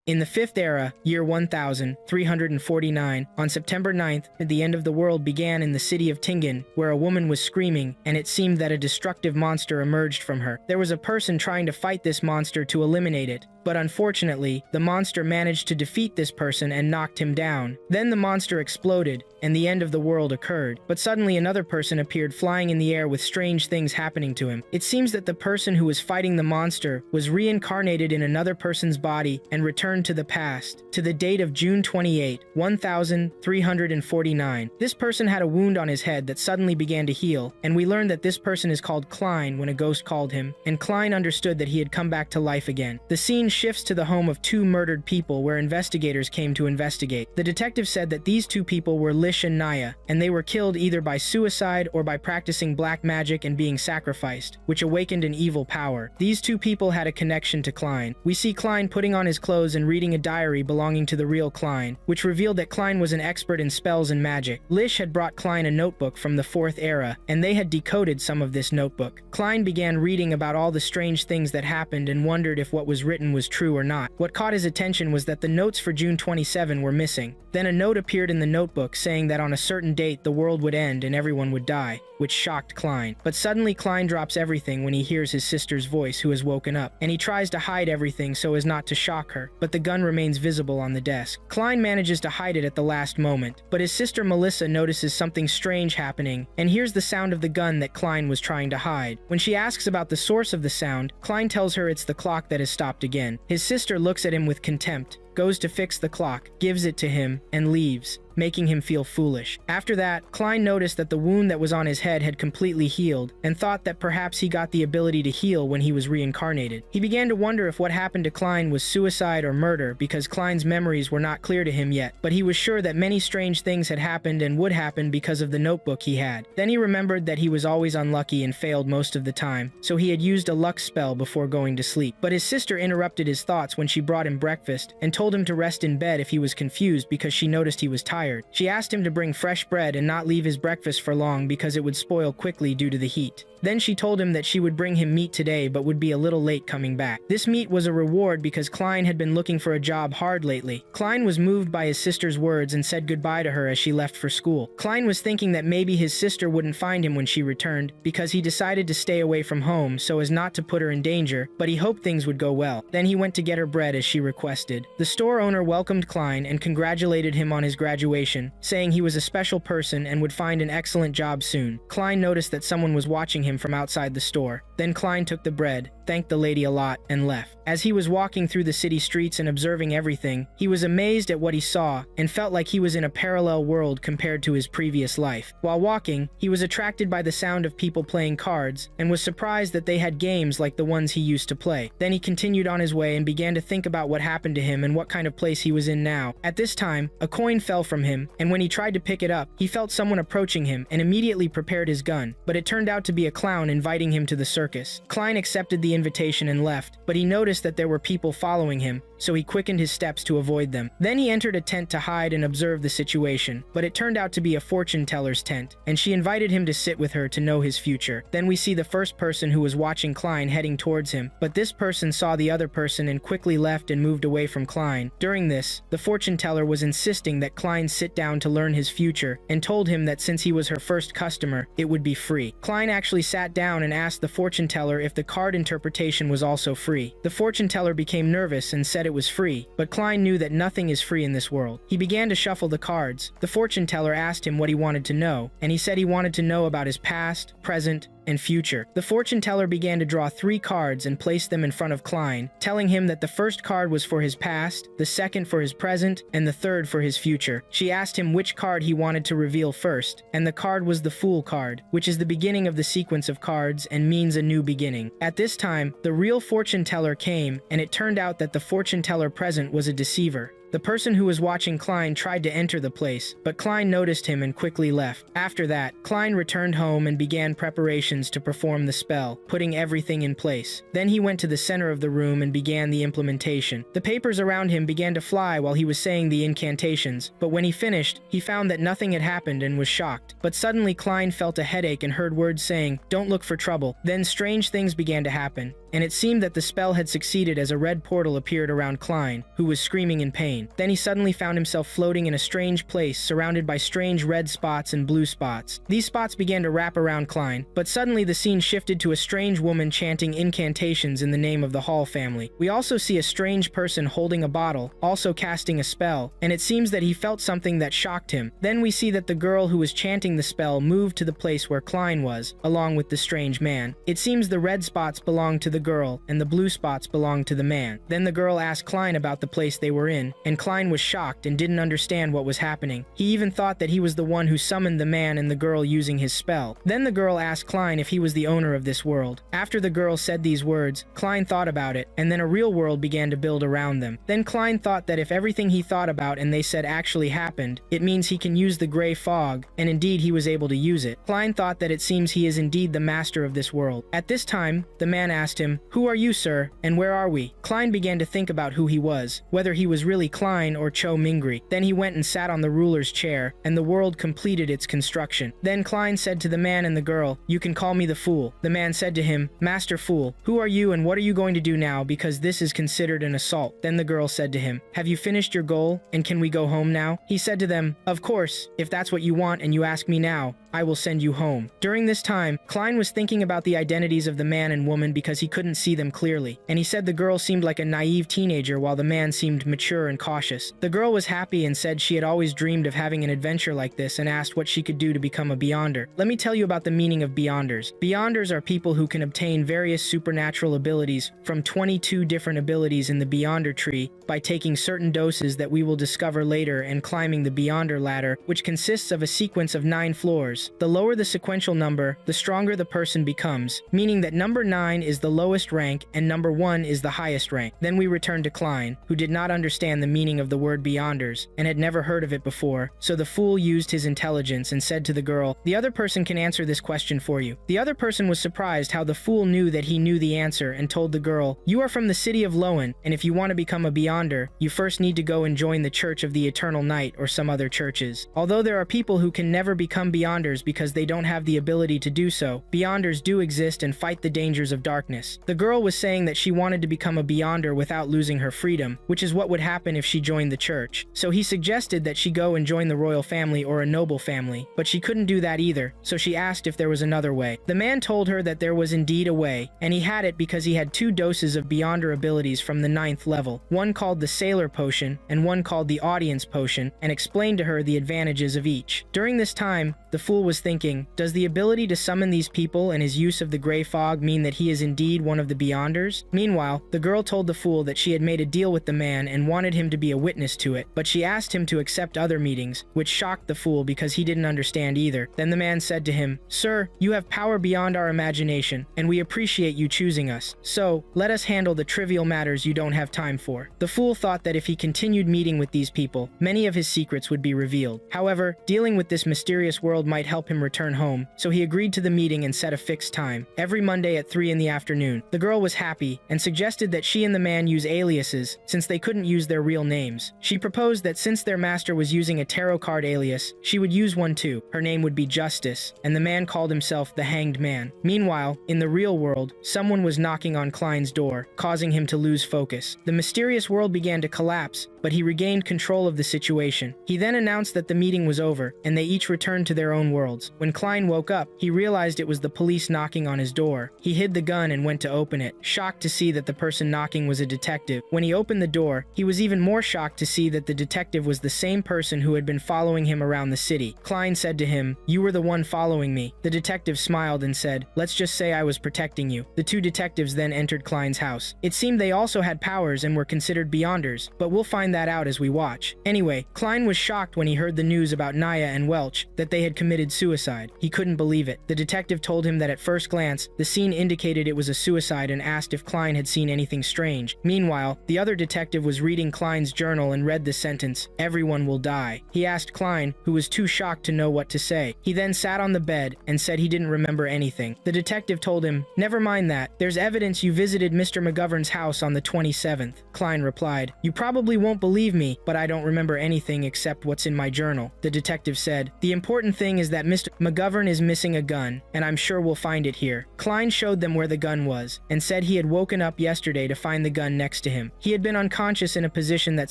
In the 5th era, year 1349, on September 9th, the end of the world began in the city of Tingen, where a woman was screaming, and it seemed that a destructive monster emerged from her. There was a person trying to fight this monster to eliminate it, but unfortunately, the monster managed to defeat this person and knocked him down. Then the monster exploded, and the end of the world occurred. But suddenly another person appeared flying in the air with strange things happening to him. It seems that the person who was fighting the monster was reincarnated in another person's body and returned to the past, to the date of June 28, 1349. This person had a wound on his head that suddenly began to heal, and we learned that this person is called Klein when a ghost called him, and Klein understood that he had come back to life again. The scene shifts to the home of 2 murdered people where investigators came to investigate. The detective said that these 2 people were Lish and Naya, and they were killed either by suicide or by practicing black magic and being sacrificed, which awakened an evil power. These 2 people had a connection to Klein. We see Klein putting on his clothes and reading a diary belonging to the real Klein, which revealed that Klein was an expert in spells and magic. Lish had brought Klein a notebook from the 4th era, and they had decoded some of this notebook. Klein began reading about all the strange things that happened and wondered if what was written was true or not. What caught his attention was that the notes for June 27 were missing. Then a note appeared in the notebook saying that on a certain date the world would end and everyone would die, which shocked Klein. But suddenly Klein drops everything when he hears his sister's voice, who has woken up, and he tries to hide everything so as not to shock her, but the gun remains visible on the desk. Klein manages to hide it at the last moment, but his sister Melissa notices something strange happening and hears the sound of the gun that Klein was trying to hide. When she asks about the source of the sound, Klein tells her it's the clock that has stopped again. His sister looks at him with contempt, goes to fix the clock, gives it to him, and leaves, making him feel foolish. After that, Klein noticed that the wound that was on his head had completely healed, and thought that perhaps he got the ability to heal when he was reincarnated. He began to wonder if what happened to Klein was suicide or murder, because Klein's memories were not clear to him yet, but he was sure that many strange things had happened and would happen because of the notebook he had. Then he remembered that he was always unlucky and failed most of the time, so he had used a luck spell before going to sleep. But his sister interrupted his thoughts when she brought him breakfast, and told him to rest in bed if he was confused because she noticed he was tired. She asked him to bring fresh bread and not leave his breakfast for long because it would spoil quickly due to the heat. Then she told him that she would bring him meat today but would be a little late coming back. This meat was a reward because Klein had been looking for a job hard lately. Klein was moved by his sister's words and said goodbye to her as she left for school. Klein was thinking that maybe his sister wouldn't find him when she returned because he decided to stay away from home so as not to put her in danger, but he hoped things would go well. Then he went to get her bread as she requested. The store owner welcomed Klein and congratulated him on his graduation, saying he was a special person and would find an excellent job soon. Klein noticed that someone was watching him from outside the store. Then Klein took the bread, thanked the lady a lot, and left. As he was walking through the city streets and observing everything, he was amazed at what he saw and felt like he was in a parallel world compared to his previous life. While walking, he was attracted by the sound of people playing cards and was surprised that they had games like the ones he used to play. Then he continued on his way and began to think about what happened to him and what kind of place he was in now. At this time, a coin fell from him, and when he tried to pick it up, he felt someone approaching him and immediately prepared his gun, but it turned out to be a clown inviting him to the circus. Klein accepted the invitation and left, but he noticed that there were people following him, so he quickened his steps to avoid them. Then he entered a tent to hide and observe the situation, but it turned out to be a fortune teller's tent, and she invited him to sit with her to know his future. Then we see the first person who was watching Klein heading towards him, but this person saw the other person and quickly left and moved away from Klein. During this, the fortune teller was insisting that Klein sit down to learn his future, and told him that since he was her first customer, it would be free. Klein actually sat down and asked the fortune teller if the card interpretation was also free. The fortune teller became nervous and said it was free, but Klein knew that nothing is free in this world. He began to shuffle the cards. The fortune teller asked him what he wanted to know, and he said he wanted to know about his past, present, and future. The fortune teller began to draw 3 cards and place them in front of Klein, telling him that the first card was for his past, the second for his present, and the third for his future. She asked him which card he wanted to reveal first, and the card was the Fool card, which is the beginning of the sequence of cards and means a new beginning. At this time, the real fortune teller came, and it turned out that the fortune teller present was a deceiver. The The person who was watching Klein tried to enter the place, but Klein noticed him and quickly left. After that, Klein returned home and began preparations to perform the spell, putting everything in place. Then he went to the center of the room and began the implementation. The papers around him began to fly while he was saying the incantations, but when he finished, he found that nothing had happened and was shocked. But suddenly Klein felt a headache and heard words saying, "Don't look for trouble." Then strange things began to happen, and it seemed that the spell had succeeded as a red portal appeared around Klein, who was screaming in pain. Then he suddenly found himself floating in a strange place surrounded by strange red spots and blue spots. These spots began to wrap around Klein, but suddenly the scene shifted to a strange woman chanting incantations in the name of the Hall family. We also see a strange person holding a bottle, also casting a spell, and it seems that he felt something that shocked him. Then we see that the girl who was chanting the spell moved to the place where Klein was, along with the strange man. It seems the red spots belonged to the girl, and the blue spots belonged to the man. Then the girl asked Klein about the place they were in, and Klein was shocked and didn't understand what was happening. He even thought that he was the one who summoned the man and the girl using his spell. Then the girl asked Klein if he was the owner of this world. After the girl said these words, Klein thought about it, and then a real world began to build around them. Then Klein thought that if everything he thought about and they said actually happened, it means he can use the gray fog, and indeed he was able to use it. Klein thought that it seems he is indeed the master of this world. At this time, the man asked him, "Who are you, sir, and where are we?" Klein began to think about who he was, whether he was really Klein or Cho Mingri. Then he went and sat on the ruler's chair, and the world completed its construction. Then Klein said to the man and the girl, "You can call me the fool." The man said to him, "Master Fool, who are you and what are you going to do now, because this is considered an assault?" Then the girl said to him, "Have you finished your goal, and can we go home now?" He said to them, "Of course, if that's what you want and you ask me now, I will send you home." During this time, Klein was thinking about the identities of the man and woman because he couldn't see them clearly, and he said the girl seemed like a naive teenager while the man seemed mature and cautious. The girl was happy and said she had always dreamed of having an adventure like this and asked what she could do to become a Beyonder. Let me tell you about the meaning of Beyonders. Beyonders are people who can obtain various supernatural abilities from 22 different abilities in the Beyonder tree by taking certain doses that we will discover later and climbing the Beyonder ladder, which consists of a sequence of 9 floors. The lower the sequential number, the stronger the person becomes, meaning that number 9 is the lowest rank and number 1 is the highest rank. Then we return to Klein, who did not understand the meaning of the word Beyonders and had never heard of it before, so the fool used his intelligence and said to the girl, "The other person can answer this question for you." The other person was surprised how the fool knew that he knew the answer and told the girl, "You are from the city of Loan, and if you want to become a Beyonder, you first need to go and join the Church of the Eternal Night or some other churches. Although there are people who can never become Beyonders because they don't have the ability to do so, Beyonders do exist and fight the dangers of darkness." The girl was saying that she wanted to become a Beyonder without losing her freedom, which is what would happen if she joined the church. So he suggested that she go and join the royal family or a noble family, but she couldn't do that either, so she asked if there was another way. The man told her that there was indeed a way, and he had it because he had 2 doses of Beyonder abilities from the 9th level, one called the Sailor Potion and one called the Audience Potion, and explained to her the advantages of each. During this time, the fool was thinking, does the ability to summon these people and his use of the gray fog mean that he is indeed one of the Beyonders? Meanwhile, the girl told the fool that she had made a deal with the man and wanted him to be a witness to it, but she asked him to accept other meetings, which shocked the fool because he didn't understand either. Then the man said to him, "Sir, you have power beyond our imagination, and we appreciate you choosing us. So, let us handle the trivial matters you don't have time for." The fool thought that if he continued meeting with these people, many of his secrets would be revealed. However, dealing with this mysterious world might help him return home, so he agreed to the meeting and set a fixed time, every Monday at 3 in the afternoon. The girl was happy and suggested that she and the man use aliases since they couldn't use their real names. She proposed that since their master was using a tarot card alias, she would use one too. Her name would be Justice, and the man called himself the Hanged Man. Meanwhile, in the real world, someone was knocking on Klein's door, causing him to lose focus. The mysterious world began to collapse, but he regained control of the situation. He then announced that the meeting was over, and they each returned to their own worlds. When Klein woke up, he realized it was the police knocking on his door. He hid the gun and went to open it, shocked to see that the person knocking was a detective. When he opened the door, he was even more shocked to see that the detective was the same person who had been following him around the city. Klein said to him, "You were the one following me." The detective smiled and said, "Let's just say I was protecting you." The 2 detectives then entered Klein's house. It seemed they also had powers and were considered Beyonders, but we'll find that out as we watch. Anyway, Klein was shocked when he heard the news about Naya and Welch, that they had committed committed suicide. He couldn't believe it. The detective told him that at first glance, the scene indicated it was a suicide and asked if Klein had seen anything strange. Meanwhile, the other detective was reading Klein's journal and read the sentence, "Everyone will die." He asked Klein, who was too shocked to know what to say. He then sat on the bed and said he didn't remember anything. The detective told him, "Never mind that. There's evidence you visited Mr. McGovern's house on the 27th. Klein replied, "You probably won't believe me, but I don't remember anything except what's in my journal." The detective said, "The important thing is that Mr. McGovern is missing a gun, and I'm sure we'll find it here." Klein showed them where the gun was, and said he had woken up yesterday to find the gun next to him. He had been unconscious in a position that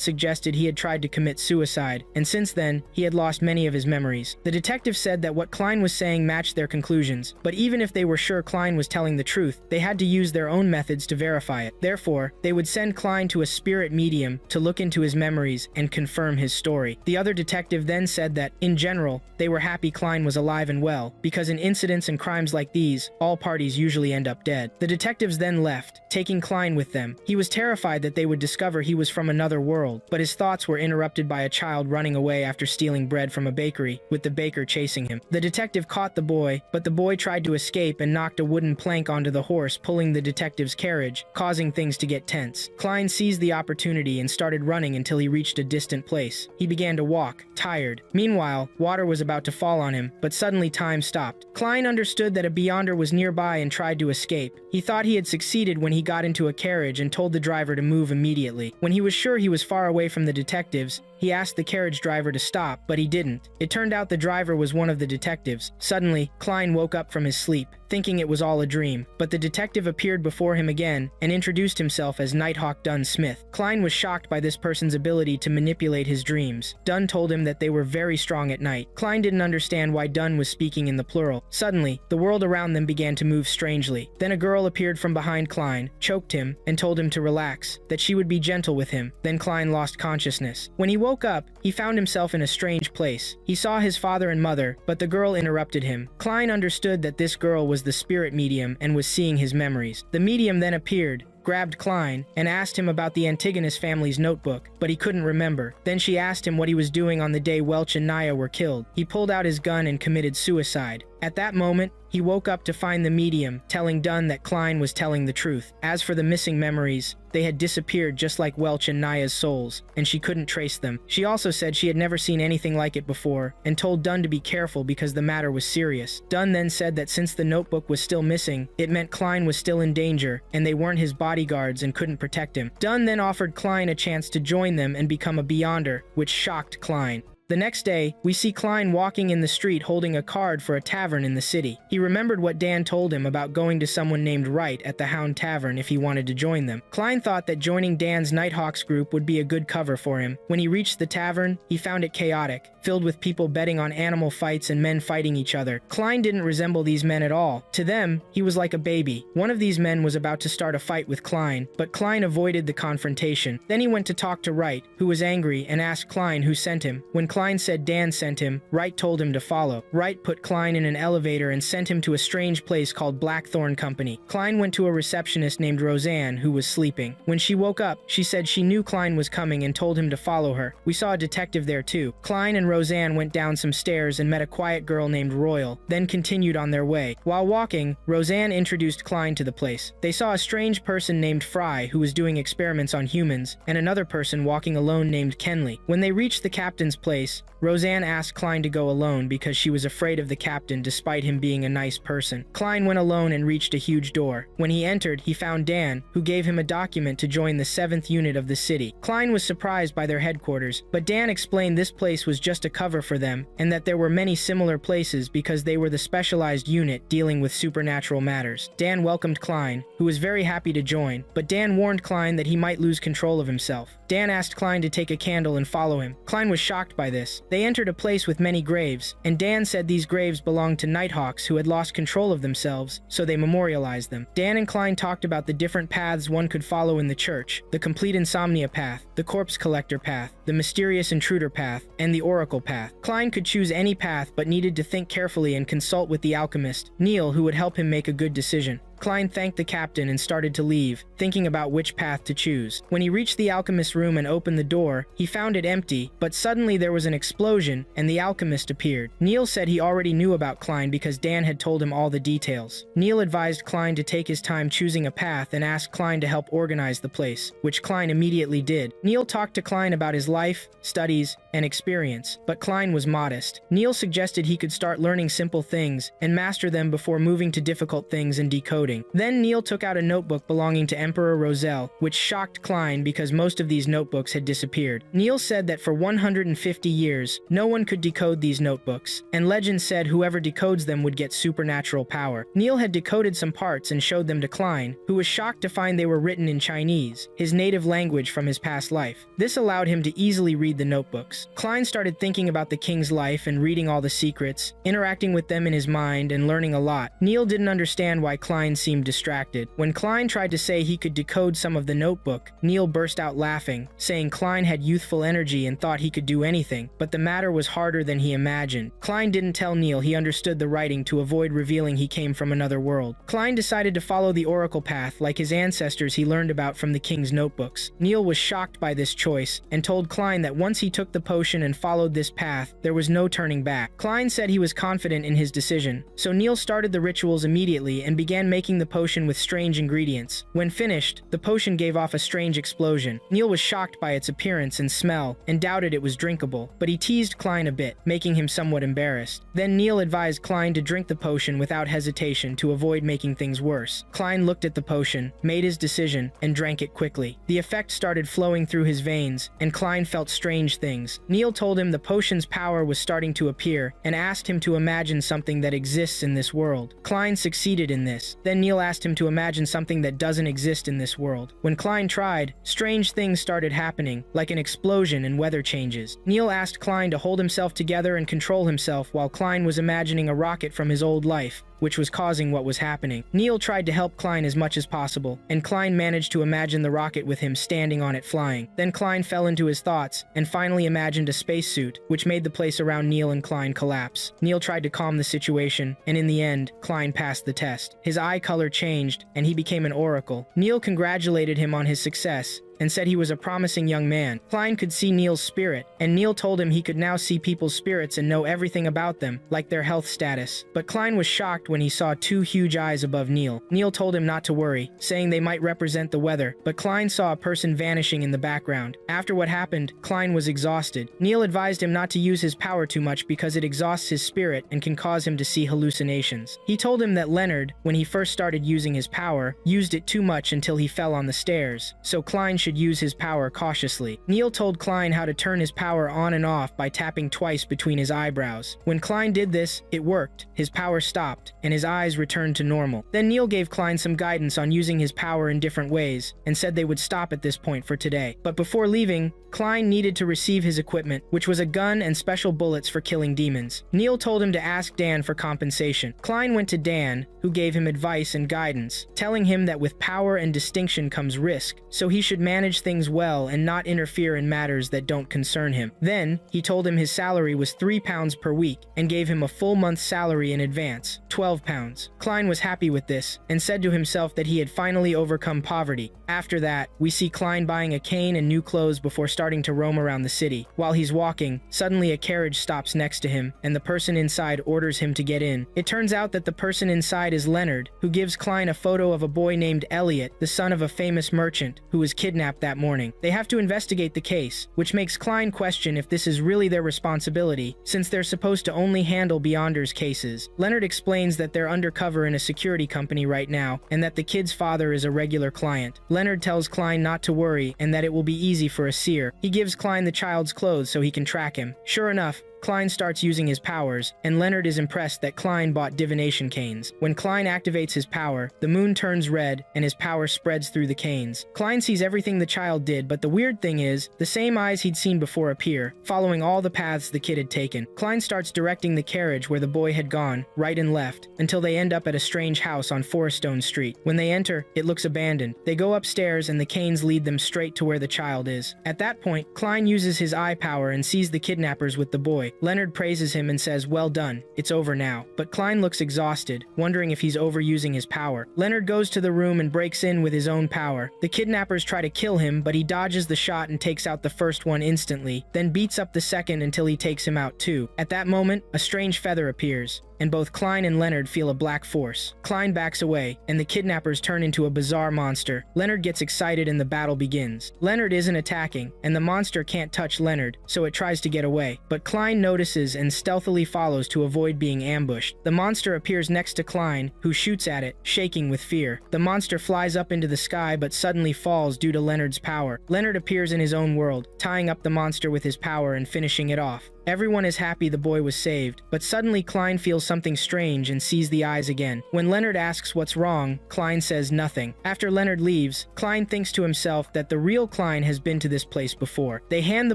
suggested he had tried to commit suicide, and since then, he had lost many of his memories. The detective said that what Klein was saying matched their conclusions, but even if they were sure Klein was telling the truth, they had to use their own methods to verify it. Therefore, they would send Klein to a spirit medium to look into his memories and confirm his story. The other detective then said that, in general, they were happy Klein was alive and well, because in incidents and crimes like these, all parties usually end up dead. The detectives then left, taking Klein with them. He was terrified that they would discover he was from another world, but his thoughts were interrupted by a child running away after stealing bread from a bakery, with the baker chasing him. The detective caught the boy, but the boy tried to escape and knocked a wooden plank onto the horse, pulling the detective's carriage, causing things to get tense. Klein seized the opportunity and started running until he reached a distant place. He began to walk, tired. Meanwhile, water was about to fall on him, but suddenly time stopped. Klein understood that a beyonder was nearby and tried to escape. He thought he had succeeded when he got into a carriage and told the driver to move immediately. When he was sure he was far away from the detectives, he asked the carriage driver to stop, but he didn't. It turned out the driver was one of the detectives. Suddenly, Klein woke up from his sleep, thinking it was all a dream, but the detective appeared before him again and introduced himself as Nighthawk Dunn Smith. Klein was shocked by this person's ability to manipulate his dreams. Dunn told him that they were very strong at night. Klein didn't understand why Dunn was speaking in the plural. Suddenly, the world around them began to move strangely. Then a girl appeared from behind Klein, choked him, and told him to relax, that she would be gentle with him. Then Klein lost consciousness. When he woke up, he found himself in a strange place. He saw his father and mother, but the girl interrupted him. Klein understood that this girl was the spirit medium and was seeing his memories. The medium then appeared, grabbed Klein, and asked him about the Antigonus family's notebook, but he couldn't remember. Then she asked him what he was doing on the day Welch and Naya were killed. He pulled out his gun and committed suicide. At that moment, he woke up to find the medium telling Dunn that Klein was telling the truth. As for the missing memories, they had disappeared just like Welch and Naya's souls, and she couldn't trace them. She also said she had never seen anything like it before, and told Dunn to be careful because the matter was serious. Dunn then said that since the notebook was still missing, it meant Klein was still in danger, and they weren't his bodyguards and couldn't protect him. Dunn then offered Klein a chance to join them and become a Beyonder, which shocked Klein. The next day, we see Klein walking in the street holding a card for a tavern in the city. He remembered what Dan told him about going to someone named Wright at the Hound Tavern if he wanted to join them. Klein thought that joining Dan's Nighthawks group would be a good cover for him. When he reached the tavern, he found it chaotic, filled with people betting on animal fights and men fighting each other. Klein didn't resemble these men at all. To them, he was like a baby. One of these men was about to start a fight with Klein, but Klein avoided the confrontation. Then he went to talk to Wright, who was angry and asked Klein who sent him. When Klein said Dan sent him, Wright told him to follow. Wright put Klein in an elevator and sent him to a strange place called Blackthorn Company. Klein went to a receptionist named Roseanne, who was sleeping. When she woke up, she said she knew Klein was coming and told him to follow her. We saw a detective there too. Klein and Roseanne went down some stairs and met a quiet girl named Royal, then continued on their way. While walking, Roseanne introduced Klein to the place. They saw a strange person named Fry who was doing experiments on humans, and another person walking alone named Kenley. When they reached the captain's place, Roseanne asked Klein to go alone because she was afraid of the captain despite him being a nice person. Klein went alone and reached a huge door. When he entered, he found Dan, who gave him a document to join the 7th unit of the city. Klein was surprised by their headquarters, but Dan explained this place was just a cover for them and that there were many similar places because they were the specialized unit dealing with supernatural matters. Dan welcomed Klein, who was very happy to join, but Dan warned Klein that he might lose control of himself. Dan asked Klein to take a candle and follow him. Klein was shocked by this. They entered a place with many graves, and Dan said these graves belonged to Nighthawks who had lost control of themselves, so they memorialized them. Dan and Klein talked about the different paths one could follow in the church: the complete insomnia path, the corpse collector path, the mysterious intruder path, and the oracle path. Klein could choose any path but needed to think carefully and consult with the alchemist, Neil, who would help him make a good decision. Klein thanked the captain and started to leave, thinking about which path to choose. When he reached the alchemist's room and opened the door, he found it empty, but suddenly there was an explosion, and the alchemist appeared. Neil said he already knew about Klein because Dan had told him all the details. Neil advised Klein to take his time choosing a path and asked Klein to help organize the place, which Klein immediately did. Neil talked to Klein about his life, studies, and experience, but Klein was modest. Neil suggested he could start learning simple things and master them before moving to difficult things and decoding. Then Neil took out a notebook belonging to Emperor Roselle, which shocked Klein because most of these notebooks had disappeared. Neil said that for 150 years, no one could decode these notebooks, and legend said whoever decodes them would get supernatural power. Neil had decoded some parts and showed them to Klein, who was shocked to find they were written in Chinese, his native language from his past life. This allowed him to easily read the notebooks. Klein started thinking about the king's life and reading all the secrets, interacting with them in his mind and learning a lot. Neil didn't understand why Klein seemed distracted. When Klein tried to say he could decode some of the notebook, Neil burst out laughing, saying Klein had youthful energy and thought he could do anything, but the matter was harder than he imagined. Klein didn't tell Neil he understood the writing to avoid revealing he came from another world. Klein decided to follow the oracle path like his ancestors he learned about from the king's notebooks. Neil was shocked by this choice and told Klein that once he took the potion and followed this path, there was no turning back. Klein said he was confident in his decision, so Neil started the rituals immediately and began making the potion with strange ingredients. When finished, the potion gave off a strange explosion. Neil was shocked by its appearance and smell and doubted it was drinkable, but he teased Klein a bit, making him somewhat embarrassed. Then Neil advised Klein to drink the potion without hesitation to avoid making things worse. Klein looked at the potion, made his decision, and drank it quickly. The effect started flowing through his veins, and Klein felt strange things. Neil told him the potion's power was starting to appear and asked him to imagine something that exists in this world. Klein succeeded in this. Then Neil asked him to imagine something that doesn't exist in this world. When Klein tried, strange things started happening, like an explosion and weather changes. Neil asked Klein to hold himself together and control himself while Klein was imagining a rocket from his old life, which was causing what was happening. Neil tried to help Klein as much as possible, and Klein managed to imagine the rocket with him standing on it flying. Then Klein fell into his thoughts, and finally imagined a spacesuit, which made the place around Neil and Klein collapse. Neil tried to calm the situation, and in the end, Klein passed the test. His eye color changed, and he became an oracle. Neil congratulated him on his success, and said he was a promising young man. Klein could see Neil's spirit, and Neil told him he could now see people's spirits and know everything about them, like their health status. But Klein was shocked when he saw two huge eyes above Neil. Neil told him not to worry, saying they might represent the weather, but Klein saw a person vanishing in the background. After what happened, Klein was exhausted. Neil advised him not to use his power too much because it exhausts his spirit and can cause him to see hallucinations. He told him that Leonard, when he first started using his power, used it too much until he fell on the stairs, so Klein should use his power cautiously. Neil told Klein how to turn his power on and off by tapping twice between his eyebrows. When Klein did this, it worked. His power stopped, and his eyes returned to normal. Then Neil gave Klein some guidance on using his power in different ways, and said they would stop at this point for today. But before leaving, Klein needed to receive his equipment, which was a gun and special bullets for killing demons. Neil told him to ask Dan for compensation. Klein went to Dan, who gave him advice and guidance, telling him that with power and distinction comes risk, so he should manage things well and not interfere in matters that don't concern him. Then, he told him his salary was £3 per week, and gave him a full month's salary in advance, £12. Klein was happy with this, and said to himself that he had finally overcome poverty. After that, we see Klein buying a cane and new clothes before starting to roam around the city. While he's walking, suddenly a carriage stops next to him, and the person inside orders him to get in. It turns out that the person inside is Leonard, who gives Klein a photo of a boy named Elliot, the son of a famous merchant, who was kidnapped that morning. They have to investigate the case, which makes Klein question if this is really their responsibility, since they're supposed to only handle Beyonders cases. Leonard explains that they're undercover in a security company right now, and that the kid's father is a regular client. Leonard tells Klein not to worry, and that it will be easy for a seer. He gives Klein the child's clothes so he can track him. Sure enough, Klein starts using his powers, and Leonard is impressed that Klein bought divination canes. When Klein activates his power, the moon turns red, and his power spreads through the canes. Klein sees everything the child did, but the weird thing is, the same eyes he'd seen before appear, following all the paths the kid had taken. Klein starts directing the carriage where the boy had gone, right and left, until they end up at a strange house on Foreststone Street. When they enter, it looks abandoned. They go upstairs, and the canes lead them straight to where the child is. At that point, Klein uses his eye power and sees the kidnappers with the boy. Leonard praises him and says, "Well done, it's over now." But Klein looks exhausted, wondering if he's overusing his power. Leonard goes to the room and breaks in with his own power. The kidnappers try to kill him, but he dodges the shot and takes out the first one instantly, then beats up the second until he takes him out too. At that moment, a strange feather appears, and both Klein and Leonard feel a black force. Klein backs away, and the kidnappers turn into a bizarre monster. Leonard gets excited and the battle begins. Leonard isn't attacking, and the monster can't touch Leonard, so it tries to get away. But Klein notices and stealthily follows to avoid being ambushed. The monster appears next to Klein, who shoots at it, shaking with fear. The monster flies up into the sky but suddenly falls due to Leonard's power. Leonard appears in his own world, tying up the monster with his power and finishing it off. Everyone is happy the boy was saved, but suddenly Klein feels something strange and sees the eyes again. When Leonard asks what's wrong, Klein says nothing. After Leonard leaves, Klein thinks to himself that the real Klein has been to this place before. They hand the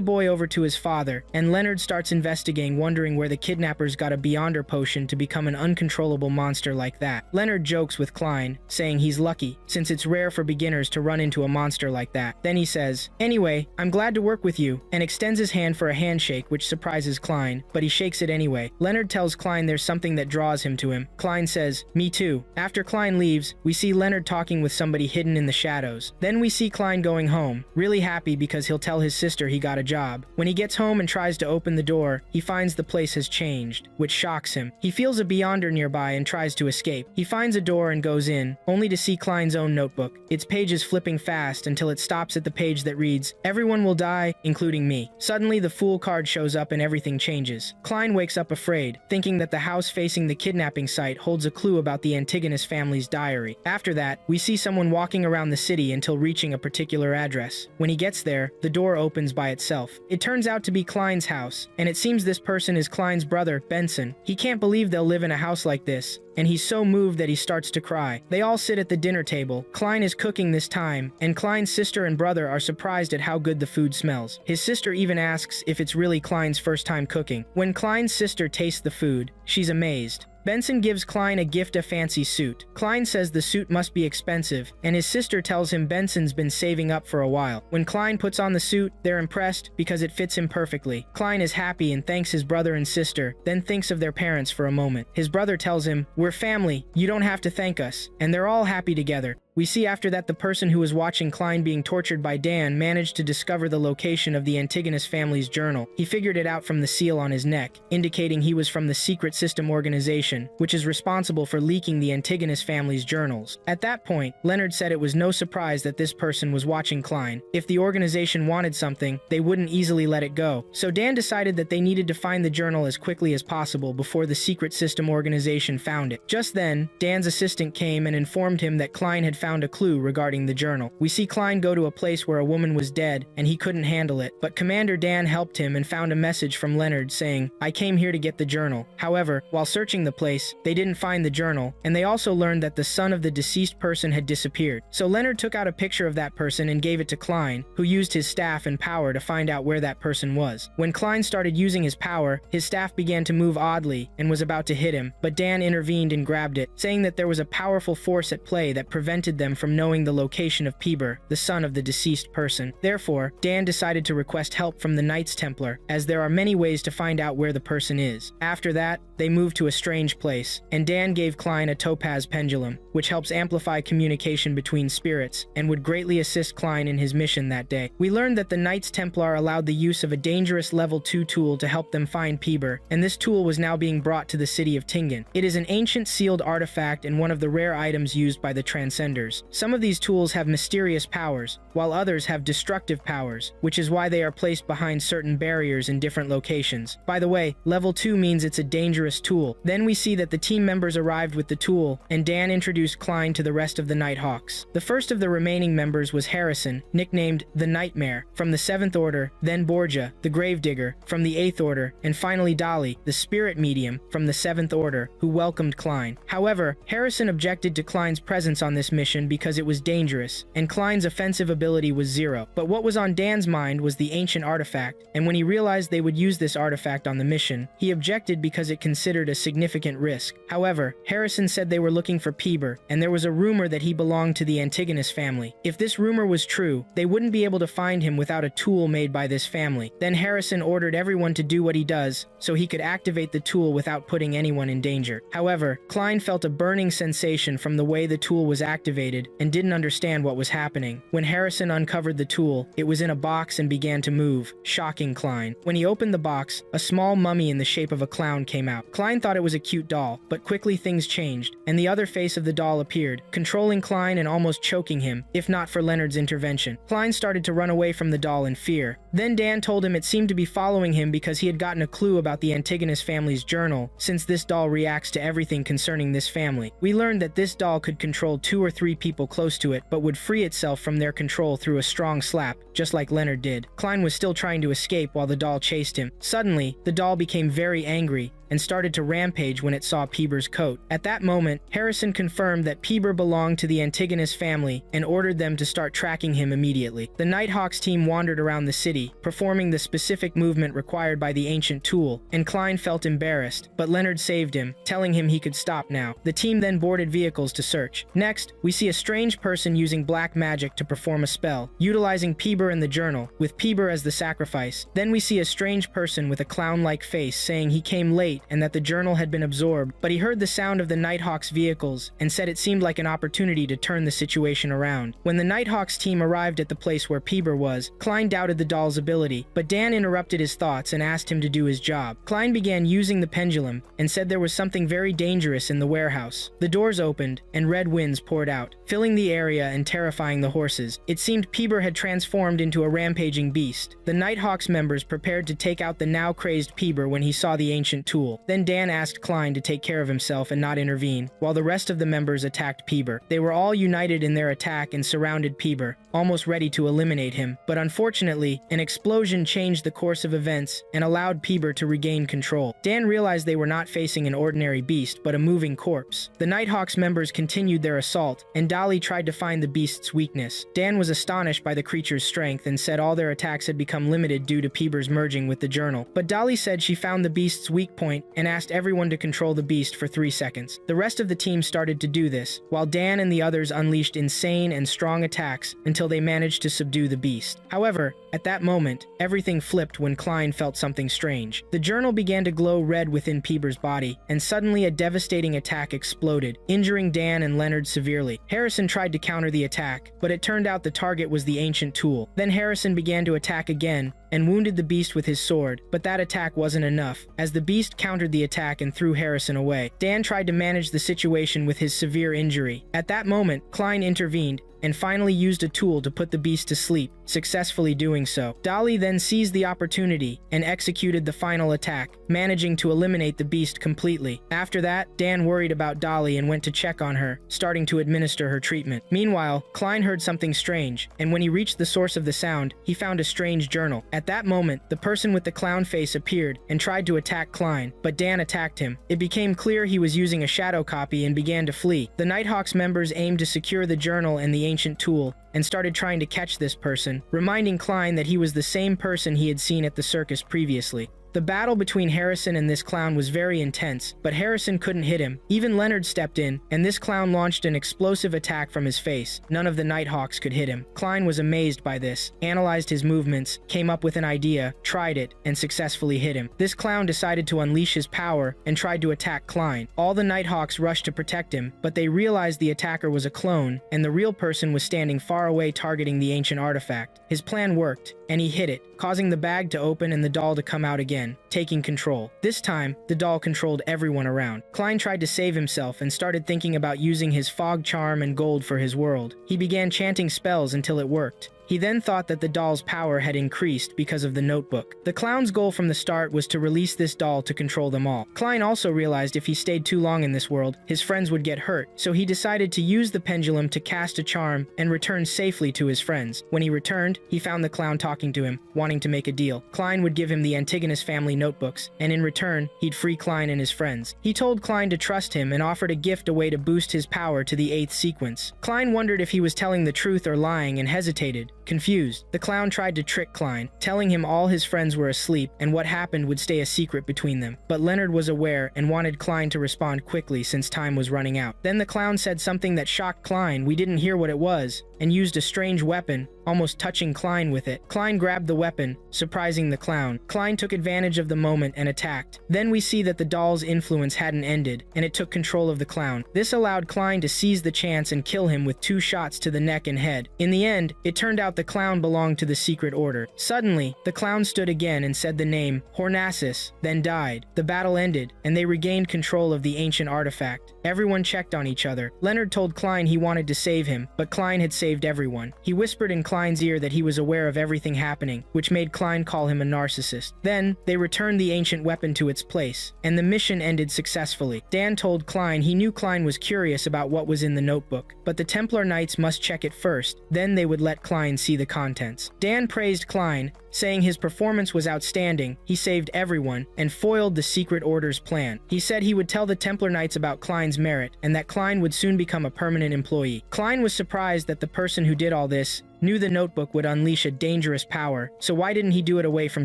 boy over to his father, and Leonard starts investigating, wondering where the kidnappers got a Beyonder potion to become an uncontrollable monster like that. Leonard jokes with Klein, saying he's lucky, since it's rare for beginners to run into a monster like that. Then he says, "Anyway, I'm glad to work with you," and extends his hand for a handshake, which surprises Klein, but he shakes it anyway. Leonard tells Klein there's something that draws him to him. Klein says, "Me too." After Klein leaves, we see Leonard talking with somebody hidden in the shadows. Then we see Klein going home, really happy because he'll tell his sister he got a job. When he gets home and tries to open the door, he finds the place has changed, which shocks him. He feels a Beyonder nearby and tries to escape. He finds a door and goes in, only to see Klein's own notebook. Its pages flipping fast until it stops at the page that reads, "Everyone will die, including me." Suddenly the Fool card shows up and everything changes. Klein wakes up afraid, thinking that the house facing the kidnapping site holds a clue about the Antigonus family's diary. After that, we see someone walking around the city until reaching a particular address. When he gets there, the door opens by itself. It turns out to be Klein's house, and it seems this person is Klein's brother, Benson. He can't believe they'll live in a house like this, and he's so moved that he starts to cry. They all sit at the dinner table. Klein is cooking this time, and Klein's sister and brother are surprised at how good the food smells. His sister even asks if it's really Klein's first time cooking. When Klein's sister tastes the food, she's amazed. Benson gives Klein a gift, a fancy suit. Klein says the suit must be expensive, and his sister tells him Benson's been saving up for a while. When Klein puts on the suit, they're impressed because it fits him perfectly. Klein is happy and thanks his brother and sister, then thinks of their parents for a moment. His brother tells him, "We're family, you don't have to thank us," and they're all happy together. We see after that the person who was watching Klein being tortured by Dan managed to discover the location of the Antigonus family's journal. He figured it out from the seal on his neck, indicating he was from the secret system organization, which is responsible for leaking the Antigonus family's journals. At that point, Leonard said it was no surprise that this person was watching Klein. If the organization wanted something, they wouldn't easily let it go. So Dan decided that they needed to find the journal as quickly as possible before the secret system organization found it. Just then, Dan's assistant came and informed him that Klein had found a clue regarding the journal. We see Klein go to a place where a woman was dead and he couldn't handle it, but Commander Dan helped him and found a message from Leonard saying, "I came here to get the journal." However, while searching the place, they didn't find the journal, and they also learned that the son of the deceased person had disappeared. So Leonard took out a picture of that person and gave it to Klein, who used his staff and power to find out where that person was. When Klein started using his power, his staff began to move oddly and was about to hit him, but Dan intervened and grabbed it, saying that there was a powerful force at play that prevented them from knowing the location of Peber, the son of the deceased person. Therefore, Dan decided to request help from the Knights Templar, as there are many ways to find out where the person is. After that, they moved to a strange place, and Dan gave Klein a topaz pendulum, which helps amplify communication between spirits, and would greatly assist Klein in his mission that day. We learned that the Knights Templar allowed the use of a dangerous level 2 tool to help them find Peber, and this tool was now being brought to the city of Tingen. It is an ancient sealed artifact and one of the rare items used by the Transcenders. Some of these tools have mysterious powers, while others have destructive powers, which is why they are placed behind certain barriers in different locations. By the way, level 2 means it's a dangerous tool. Then we see that the team members arrived with the tool, and Dan introduced Klein to the rest of the Nighthawks. The first of the remaining members was Harrison, nicknamed the Nightmare, from the 7th Order, then Borgia, the Gravedigger, from the 8th Order, and finally Dolly, the Spirit Medium, from the 7th Order, who welcomed Klein. However, Harrison objected to Klein's presence on this mission because it was dangerous, and Klein's offensive ability was 0. But what was on Dan's mind was the ancient artifact, and when he realized they would use this artifact on the mission, he objected because it considered considered a significant risk. However, Harrison said they were looking for Peeber, and there was a rumor that he belonged to the Antigonus family. If this rumor was true, they wouldn't be able to find him without a tool made by this family. Then Harrison ordered everyone to do what he does, so he could activate the tool without putting anyone in danger. However, Klein felt a burning sensation from the way the tool was activated and didn't understand what was happening. When Harrison uncovered the tool, it was in a box and began to move, shocking Klein. When he opened the box, a small mummy in the shape of a clown came out. Klein thought it was a cute doll, but quickly things changed, and the other face of the doll appeared, controlling Klein and almost choking him, if not for Leonard's intervention. Klein started to run away from the doll in fear. Then Dan told him it seemed to be following him because he had gotten a clue about the Antigonus family's journal, since this doll reacts to everything concerning this family. We learned that this doll could control 2 or 3 people close to it, but would free itself from their control through a strong slap, just like Leonard did. Klein was still trying to escape while the doll chased him. Suddenly, the doll became very angry and started to rampage when it saw Peeber's coat. At that moment, Harrison confirmed that Peeber belonged to the Antigonus family and ordered them to start tracking him immediately. The Nighthawks team wandered around the city, performing the specific movement required by the ancient tool, and Klein felt embarrassed, but Leonard saved him, telling him he could stop now. The team then boarded vehicles to search. Next, we see a strange person using black magic to perform a spell, utilizing Peeber in the journal, with Peeber as the sacrifice. Then we see a strange person with a clown-like face saying he came late and that the journal had been absorbed, but he heard the sound of the Nighthawks vehicles and said it seemed like an opportunity to turn the situation around. When the Nighthawks team arrived at the place where Peeber was, Klein doubted the doll's ability, but Dan interrupted his thoughts and asked him to do his job. Klein began using the pendulum and said there was something very dangerous in the warehouse. The doors opened and red winds poured out, filling the area and terrifying the horses. It seemed Peeber had transformed into a rampaging beast. The Nighthawks members prepared to take out the now crazed Peeber when he saw the ancient tool. Then Dan asked Klein to take care of himself and not intervene, while the rest of the members attacked Peeber. They were all united in their attack and surrounded Peeber, almost ready to eliminate him, but unfortunately, an explosion changed the course of events and allowed Peeber to regain control. Dan realized they were not facing an ordinary beast, but a moving corpse. The Nighthawks members continued their assault, and Dolly tried to find the beast's weakness. Dan was astonished by the creature's strength and said all their attacks had become limited due to Peeber's merging with the journal. But Dolly said she found the beast's weak point and asked everyone to control the beast for 3 seconds. The rest of the team started to do this, while Dan and the others unleashed insane and strong attacks until they managed to subdue the beast. However, at that moment, everything flipped when Klein felt something strange. The journal began to glow red within Peeber's body, and suddenly a devastating attack exploded, injuring Dan and Leonard severely. Harrison tried to counter the attack, but it turned out the target was the ancient tool. Then Harrison began to attack again, and wounded the beast with his sword, but that attack wasn't enough, as the beast countered the attack and threw Harrison away. Dan tried to manage the situation with his severe injury. At that moment, Klein intervened, and finally used a tool to put the beast to sleep, successfully doing so. Dolly then seized the opportunity and executed the final attack, managing to eliminate the beast completely. After that, Dan worried about Dolly and went to check on her, starting to administer her treatment. Meanwhile, Klein heard something strange, and when he reached the source of the sound, he found a strange journal. At that moment, the person with the clown face appeared and tried to attack Klein, but Dan attacked him. It became clear he was using a shadow copy and began to flee. The Nighthawks members aimed to secure the journal and the ancient tool, and started trying to catch this person, reminding Klein that he was the same person he had seen at the circus previously. The battle between Harrison and this clown was very intense, but Harrison couldn't hit him. Even Leonard stepped in, and this clown launched an explosive attack from his face. None of the Nighthawks could hit him. Klein was amazed by this, analyzed his movements, came up with an idea, tried it, and successfully hit him. This clown decided to unleash his power and tried to attack Klein. All the Nighthawks rushed to protect him, but they realized the attacker was a clone, and the real person was standing far away targeting the ancient artifact. His plan worked, and he hit it, causing the bag to open and the doll to come out again, taking control. This time, the doll controlled everyone around. Klein tried to save himself and started thinking about using his fog charm and gold for his world. He began chanting spells until it worked. He then thought that the doll's power had increased because of the notebook. The clown's goal from the start was to release this doll to control them all. Klein also realized if he stayed too long in this world, his friends would get hurt, so he decided to use the pendulum to cast a charm and return safely to his friends. When he returned, he found the clown talking to him, wanting to make a deal. Klein would give him the Antigonus family notebooks, and in return, he'd free Klein and his friends. He told Klein to trust him and offered a gift a way to boost his power to the 8th sequence. Klein wondered if he was telling the truth or lying and hesitated, Confused, the clown tried to trick Klein, telling him all his friends were asleep and what happened would stay a secret between them. But Leonard was aware and wanted Klein to respond quickly since time was running out. Then the clown said something that shocked Klein. We didn't hear what it was, and used a strange weapon, almost touching Klein with it. Klein grabbed the weapon, surprising the clown. Klein took advantage of the moment and attacked. Then we see that the doll's influence hadn't ended, and it took control of the clown. This allowed Klein to seize the chance and kill him with 2 shots to the neck and head. In the end, it turned out the clown belonged to the secret order. Suddenly, the clown stood again and said the name, Hornassus, then died. The battle ended, and they regained control of the ancient artifact. Everyone checked on each other. Leonard told Klein he wanted to save him, but Klein had saved everyone. He whispered in Klein's ear that he was aware of everything happening, which made Klein call him a narcissist. Then, they returned the ancient weapon to its place, and the mission ended successfully. Dan told Klein he knew Klein was curious about what was in the notebook, but the Templar Knights must check it first, then they would let Klein see the contents. Dan praised Klein, saying his performance was outstanding, he saved everyone, and foiled the secret order's plan. He said he would tell the Templar Knights about Klein's merit, and that Klein would soon become a permanent employee. Klein was surprised that the person who did all this knew the notebook would unleash a dangerous power, so why didn't he do it away from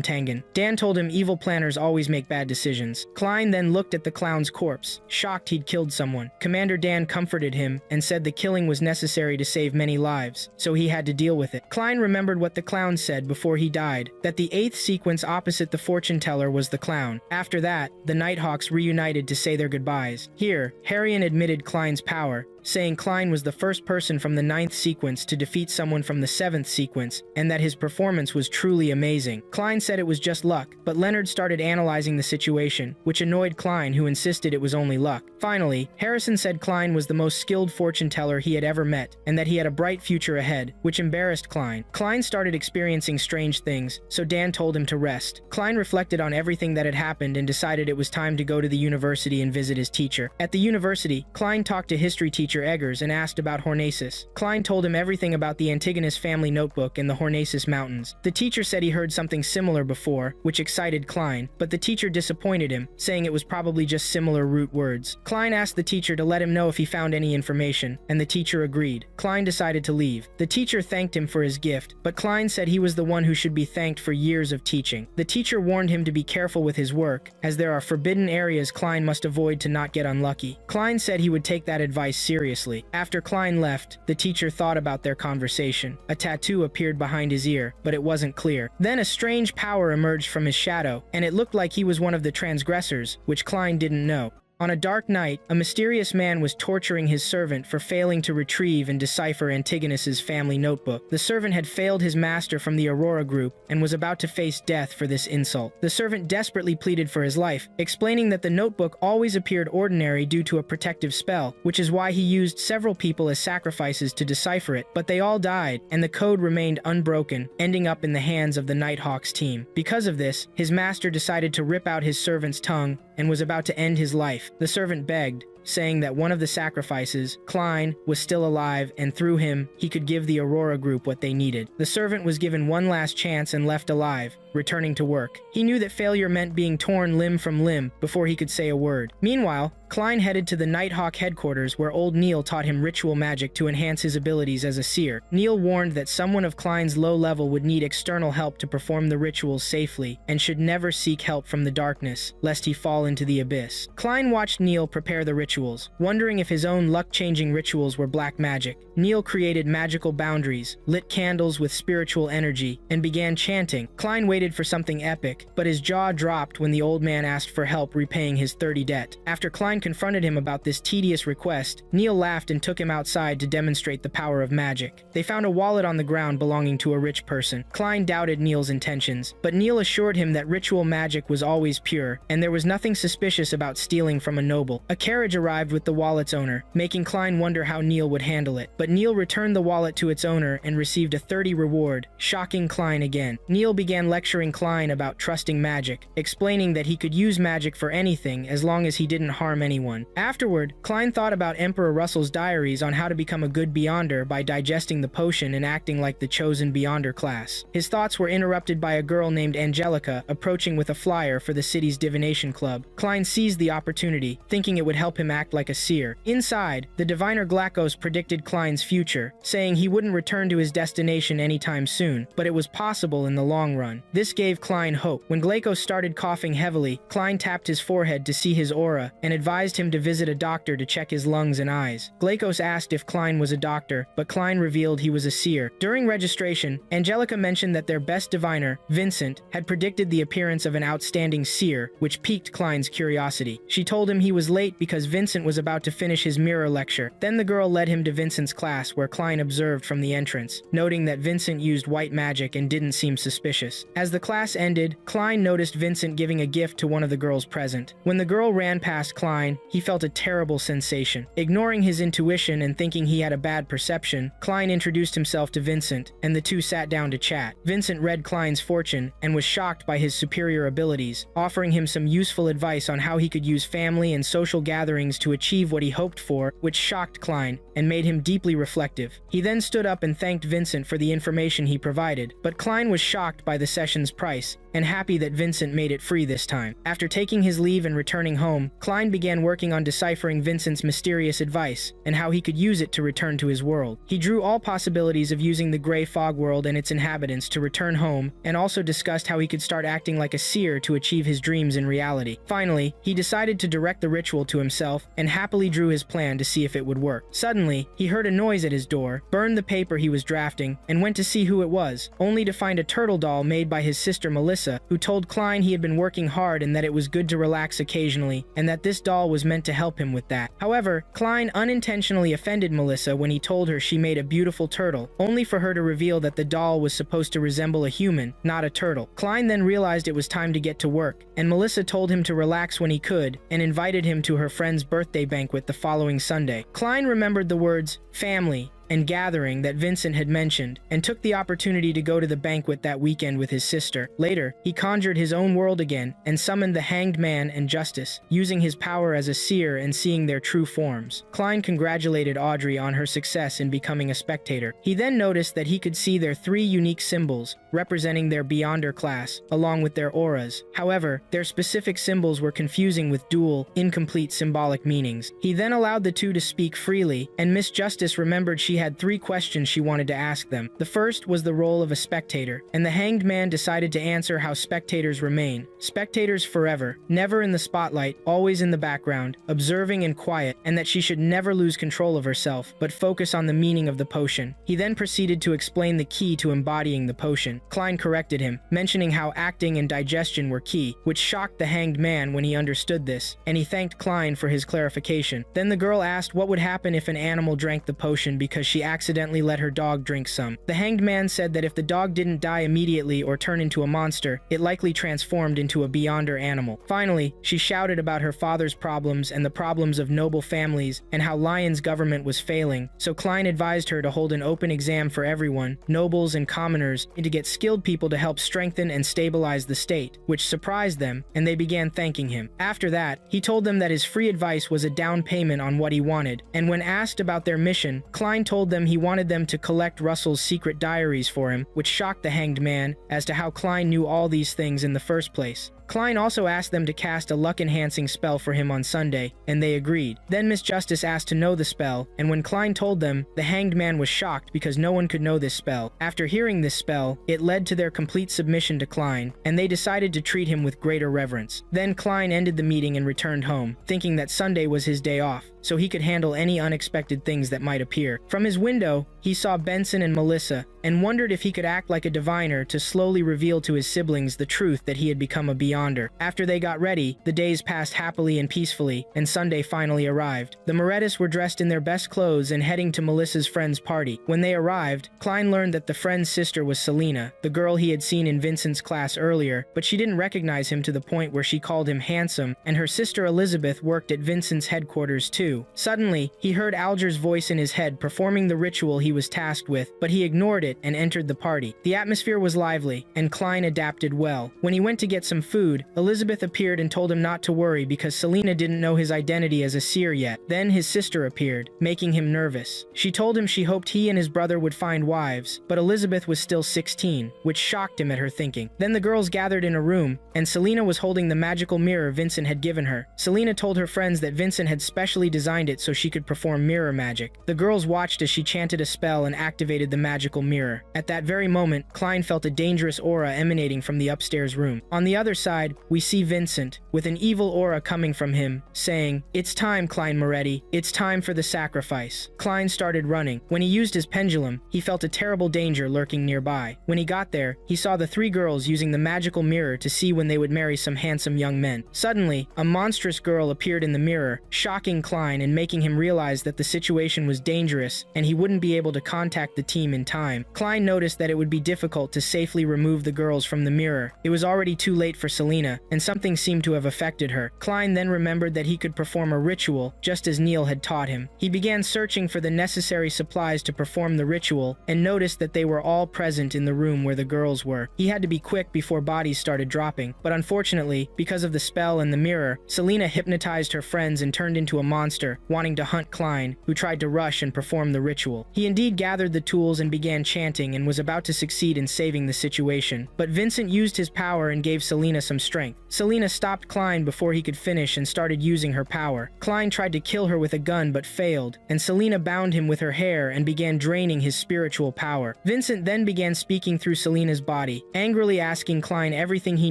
Tengen? Dan told him evil planners always make bad decisions. Klein then looked at the clown's corpse, shocked he'd killed someone. Commander Dan comforted him and said the killing was necessary to save many lives, so he had to deal with it. Klein remembered what the clown said before he died, that the 8th sequence opposite the fortune teller was the clown. After that, the Nighthawks reunited to say their goodbyes. Here, Harrion admitted Klein's power, saying Klein was the first person from the 9th sequence to defeat someone from the 7th sequence, and that his performance was truly amazing. Klein said it was just luck, but Leonard started analyzing the situation, which annoyed Klein, who insisted it was only luck. Finally, Harrison said Klein was the most skilled fortune teller he had ever met, and that he had a bright future ahead, which embarrassed Klein. Klein started experiencing strange things, so Dan told him to rest. Klein reflected on everything that had happened and decided it was time to go to the university and visit his teacher. At the university, Klein talked to history teacher Eggers and asked about Hornassus. Klein told him everything about the Antigonus family notebook and the Hornassus Mountains. The teacher said he heard something similar before, which excited Klein, but the teacher disappointed him, saying it was probably just similar root words. Klein asked the teacher to let him know if he found any information, and the teacher agreed. Klein decided to leave. The teacher thanked him for his gift, but Klein said he was the one who should be thanked for years of teaching. The teacher warned him to be careful with his work, as there are forbidden areas Klein must avoid to not get unlucky. Klein said he would take that advice seriously. After Klein left, the teacher thought about their conversation. A tattoo appeared behind his ear, but it wasn't clear. Then a strange power emerged from his shadow, and it looked like he was one of the transgressors, which Klein didn't know. On a dark night, a mysterious man was torturing his servant for failing to retrieve and decipher Antigonus's family notebook. The servant had failed his master from the Aurora group and was about to face death for this insult. The servant desperately pleaded for his life, explaining that the notebook always appeared ordinary due to a protective spell, which is why he used several people as sacrifices to decipher it, but they all died, and the code remained unbroken, ending up in the hands of the Nighthawks team. Because of this, his master decided to rip out his servant's tongue and was about to end his life. The servant begged, saying that one of the sacrifices, Klein, was still alive, and through him, he could give the Aurora group what they needed. The servant was given one last chance and left alive, returning to work. He knew that failure meant being torn limb from limb before he could say a word. Meanwhile, Klein headed to the Nighthawk headquarters where old Neil taught him ritual magic to enhance his abilities as a seer. Neil warned that someone of Klein's low level would need external help to perform the rituals safely, and should never seek help from the darkness, lest he fall into the abyss. Klein watched Neil prepare the rituals, wondering if his own luck-changing rituals were black magic. Neil created magical boundaries, lit candles with spiritual energy, and began chanting. Klein waited for something epic, but his jaw dropped when the old man asked for help repaying his 30 debt. After Klein confronted him about this tedious request, Neil laughed and took him outside to demonstrate the power of magic. They found a wallet on the ground belonging to a rich person. Klein doubted Neil's intentions, but Neil assured him that ritual magic was always pure, and there was nothing suspicious about stealing from a noble. A carriage arrived with the wallet's owner, making Klein wonder how Neil would handle it, but Neil returned the wallet to its owner and received a 30 reward, shocking Klein again. Neil began lecturing Klein about trusting magic, explaining that he could use magic for anything as long as he didn't harm anyone. Afterward, Klein thought about Emperor Russell's diaries on how to become a good Beyonder by digesting the potion and acting like the chosen Beyonder class. His thoughts were interrupted by a girl named Angelica approaching with a flyer for the city's divination club. Klein seized the opportunity, thinking it would help him him act like a seer. Inside, the diviner Glakos predicted Klein's future, saying he wouldn't return to his destination anytime soon, but it was possible in the long run. This gave Klein hope. When Glakos started coughing heavily, Klein tapped his forehead to see his aura and advised him to visit a doctor to check his lungs and eyes. Glakos asked if Klein was a doctor, but Klein revealed he was a seer. During registration, Angelica mentioned that their best diviner, Vincent, had predicted the appearance of an outstanding seer, which piqued Klein's curiosity. She told him he was late because Vincent was about to finish his mirror lecture. Then the girl led him to Vincent's class, where Klein observed from the entrance, noting that Vincent used white magic and didn't seem suspicious. As the class ended, Klein noticed Vincent giving a gift to one of the girls present. When the girl ran past Klein, he felt a terrible sensation. Ignoring his intuition and thinking he had a bad perception, Klein introduced himself to Vincent, and the two sat down to chat. Vincent read Klein's fortune and was shocked by his superior abilities, offering him some useful advice on how he could use family and social gatherings to achieve what he hoped for, which shocked Klein and made him deeply reflective. He then stood up and thanked Vincent for the information he provided, but Klein was shocked by the session's price and happy that Vincent made it free this time. After taking his leave and returning home, Klein began working on deciphering Vincent's mysterious advice and how he could use it to return to his world. He drew all possibilities of using the Grey Fog world and its inhabitants to return home, and also discussed how he could start acting like a seer to achieve his dreams in reality. Finally, he decided to direct the ritual to himself and happily drew his plan to see if it would work. Suddenly, he heard a noise at his door, burned the paper he was drafting, and went to see who it was, only to find a turtle doll made by his sister Melissa, who told Klein he had been working hard and that it was good to relax occasionally, and that this doll was meant to help him with that. However, Klein unintentionally offended Melissa when he told her she made a beautiful turtle, only for her to reveal that the doll was supposed to resemble a human, not a turtle. Klein then realized it was time to get to work, and Melissa told him to relax when he could, and invited him to her friend's birthday banquet the following Sunday. Klein remembered the words, family, and gathering that Vincent had mentioned, and took the opportunity to go to the banquet that weekend with his sister. Later, he conjured his own world again, and summoned the Hanged Man and Justice, using his power as a seer and seeing their true forms. Klein congratulated Audrey on her success in becoming a spectator. He then noticed that he could see their 3 unique symbols, representing their Beyonder class, along with their auras. However, their specific symbols were confusing with dual, incomplete symbolic meanings. He then allowed the two to speak freely, and Miss Justice remembered she had 3 questions she wanted to ask them. The first was the role of a spectator, and the Hanged Man decided to answer how spectators remain. Spectators forever, never in the spotlight, always in the background, observing and quiet, and that she should never lose control of herself, but focus on the meaning of the potion. He then proceeded to explain the key to embodying the potion. Klein corrected him, mentioning how acting and digestion were key, which shocked the Hanged Man when he understood this, and he thanked Klein for his clarification. Then the girl asked what would happen if an animal drank the potion because she accidentally let her dog drink some. The Hanged Man said that if the dog didn't die immediately or turn into a monster, it likely transformed into a Beyonder animal. Finally, she shouted about her father's problems and the problems of noble families and how Lion's government was failing, so Klein advised her to hold an open exam for everyone, nobles and commoners, and to get skilled people to help strengthen and stabilize the state, which surprised them, and they began thanking him. After that, he told them that his free advice was a down payment on what he wanted, and when asked about their mission, Klein told them he wanted them to collect Russell's secret diaries for him, which shocked the Hanged Man as to how Klein knew all these things in the first place. Klein also asked them to cast a luck-enhancing spell for him on Sunday, and they agreed. Then Miss Justice asked to know the spell, and when Klein told them, the Hanged Man was shocked because no one could know this spell. After hearing this spell, it led to their complete submission to Klein, and they decided to treat him with greater reverence. Then Klein ended the meeting and returned home, thinking that Sunday was his day off, so he could handle any unexpected things that might appear. From his window, he saw Benson and Melissa, and wondered if he could act like a diviner to slowly reveal to his siblings the truth that he had become a Beyonder. After they got ready, the days passed happily and peacefully, and Sunday finally arrived. The Morettis were dressed in their best clothes and heading to Melissa's friend's party. When they arrived, Klein learned that the friend's sister was Selena, the girl he had seen in Vincent's class earlier, but she didn't recognize him to the point where she called him handsome, and her sister Elizabeth worked at Vincent's headquarters too. Suddenly, he heard Alger's voice in his head performing the ritual he was tasked with, but he ignored it and entered the party. The atmosphere was lively, and Klein adapted well. When he went to get some food, food, Elizabeth appeared and told him not to worry because Selena didn't know his identity as a seer yet. Then his sister appeared, making him nervous. She told him she hoped he and his brother would find wives, but Elizabeth was still 16, which shocked him at her thinking. Then the girls gathered in a room, and Selena was holding the magical mirror Vincent had given her. Selena told her friends that Vincent had specially designed it so she could perform mirror magic. The girls watched as she chanted a spell and activated the magical mirror. At that very moment, Klein felt a dangerous aura emanating from the upstairs room. On the other side, we see Vincent, with an evil aura coming from him, saying, "It's time, Klein Moretti. It's time for the sacrifice." Klein started running. When he used his pendulum, he felt a terrible danger lurking nearby. When he got there, he saw the three girls using the magical mirror to see when they would marry some handsome young men. Suddenly, a monstrous girl appeared in the mirror, shocking Klein and making him realize that the situation was dangerous and he wouldn't be able to contact the team in time. Klein noticed that it would be difficult to safely remove the girls from the mirror. It was already too late for Selena, and something seemed to have affected her. Klein then remembered that he could perform a ritual, just as Neil had taught him. He began searching for the necessary supplies to perform the ritual, and noticed that they were all present in the room where the girls were. He had to be quick before bodies started dropping, but unfortunately, because of the spell and the mirror, Selena hypnotized her friends and turned into a monster, wanting to hunt Klein, who tried to rush and perform the ritual. He indeed gathered the tools and began chanting and was about to succeed in saving the situation, but Vincent used his power and gave Selena some strength. Selena stopped Klein before he could finish and started using her power. Klein tried to kill her with a gun but failed, and Selena bound him with her hair and began draining his spiritual power. Vincent then began speaking through Selena's body, angrily asking Klein everything he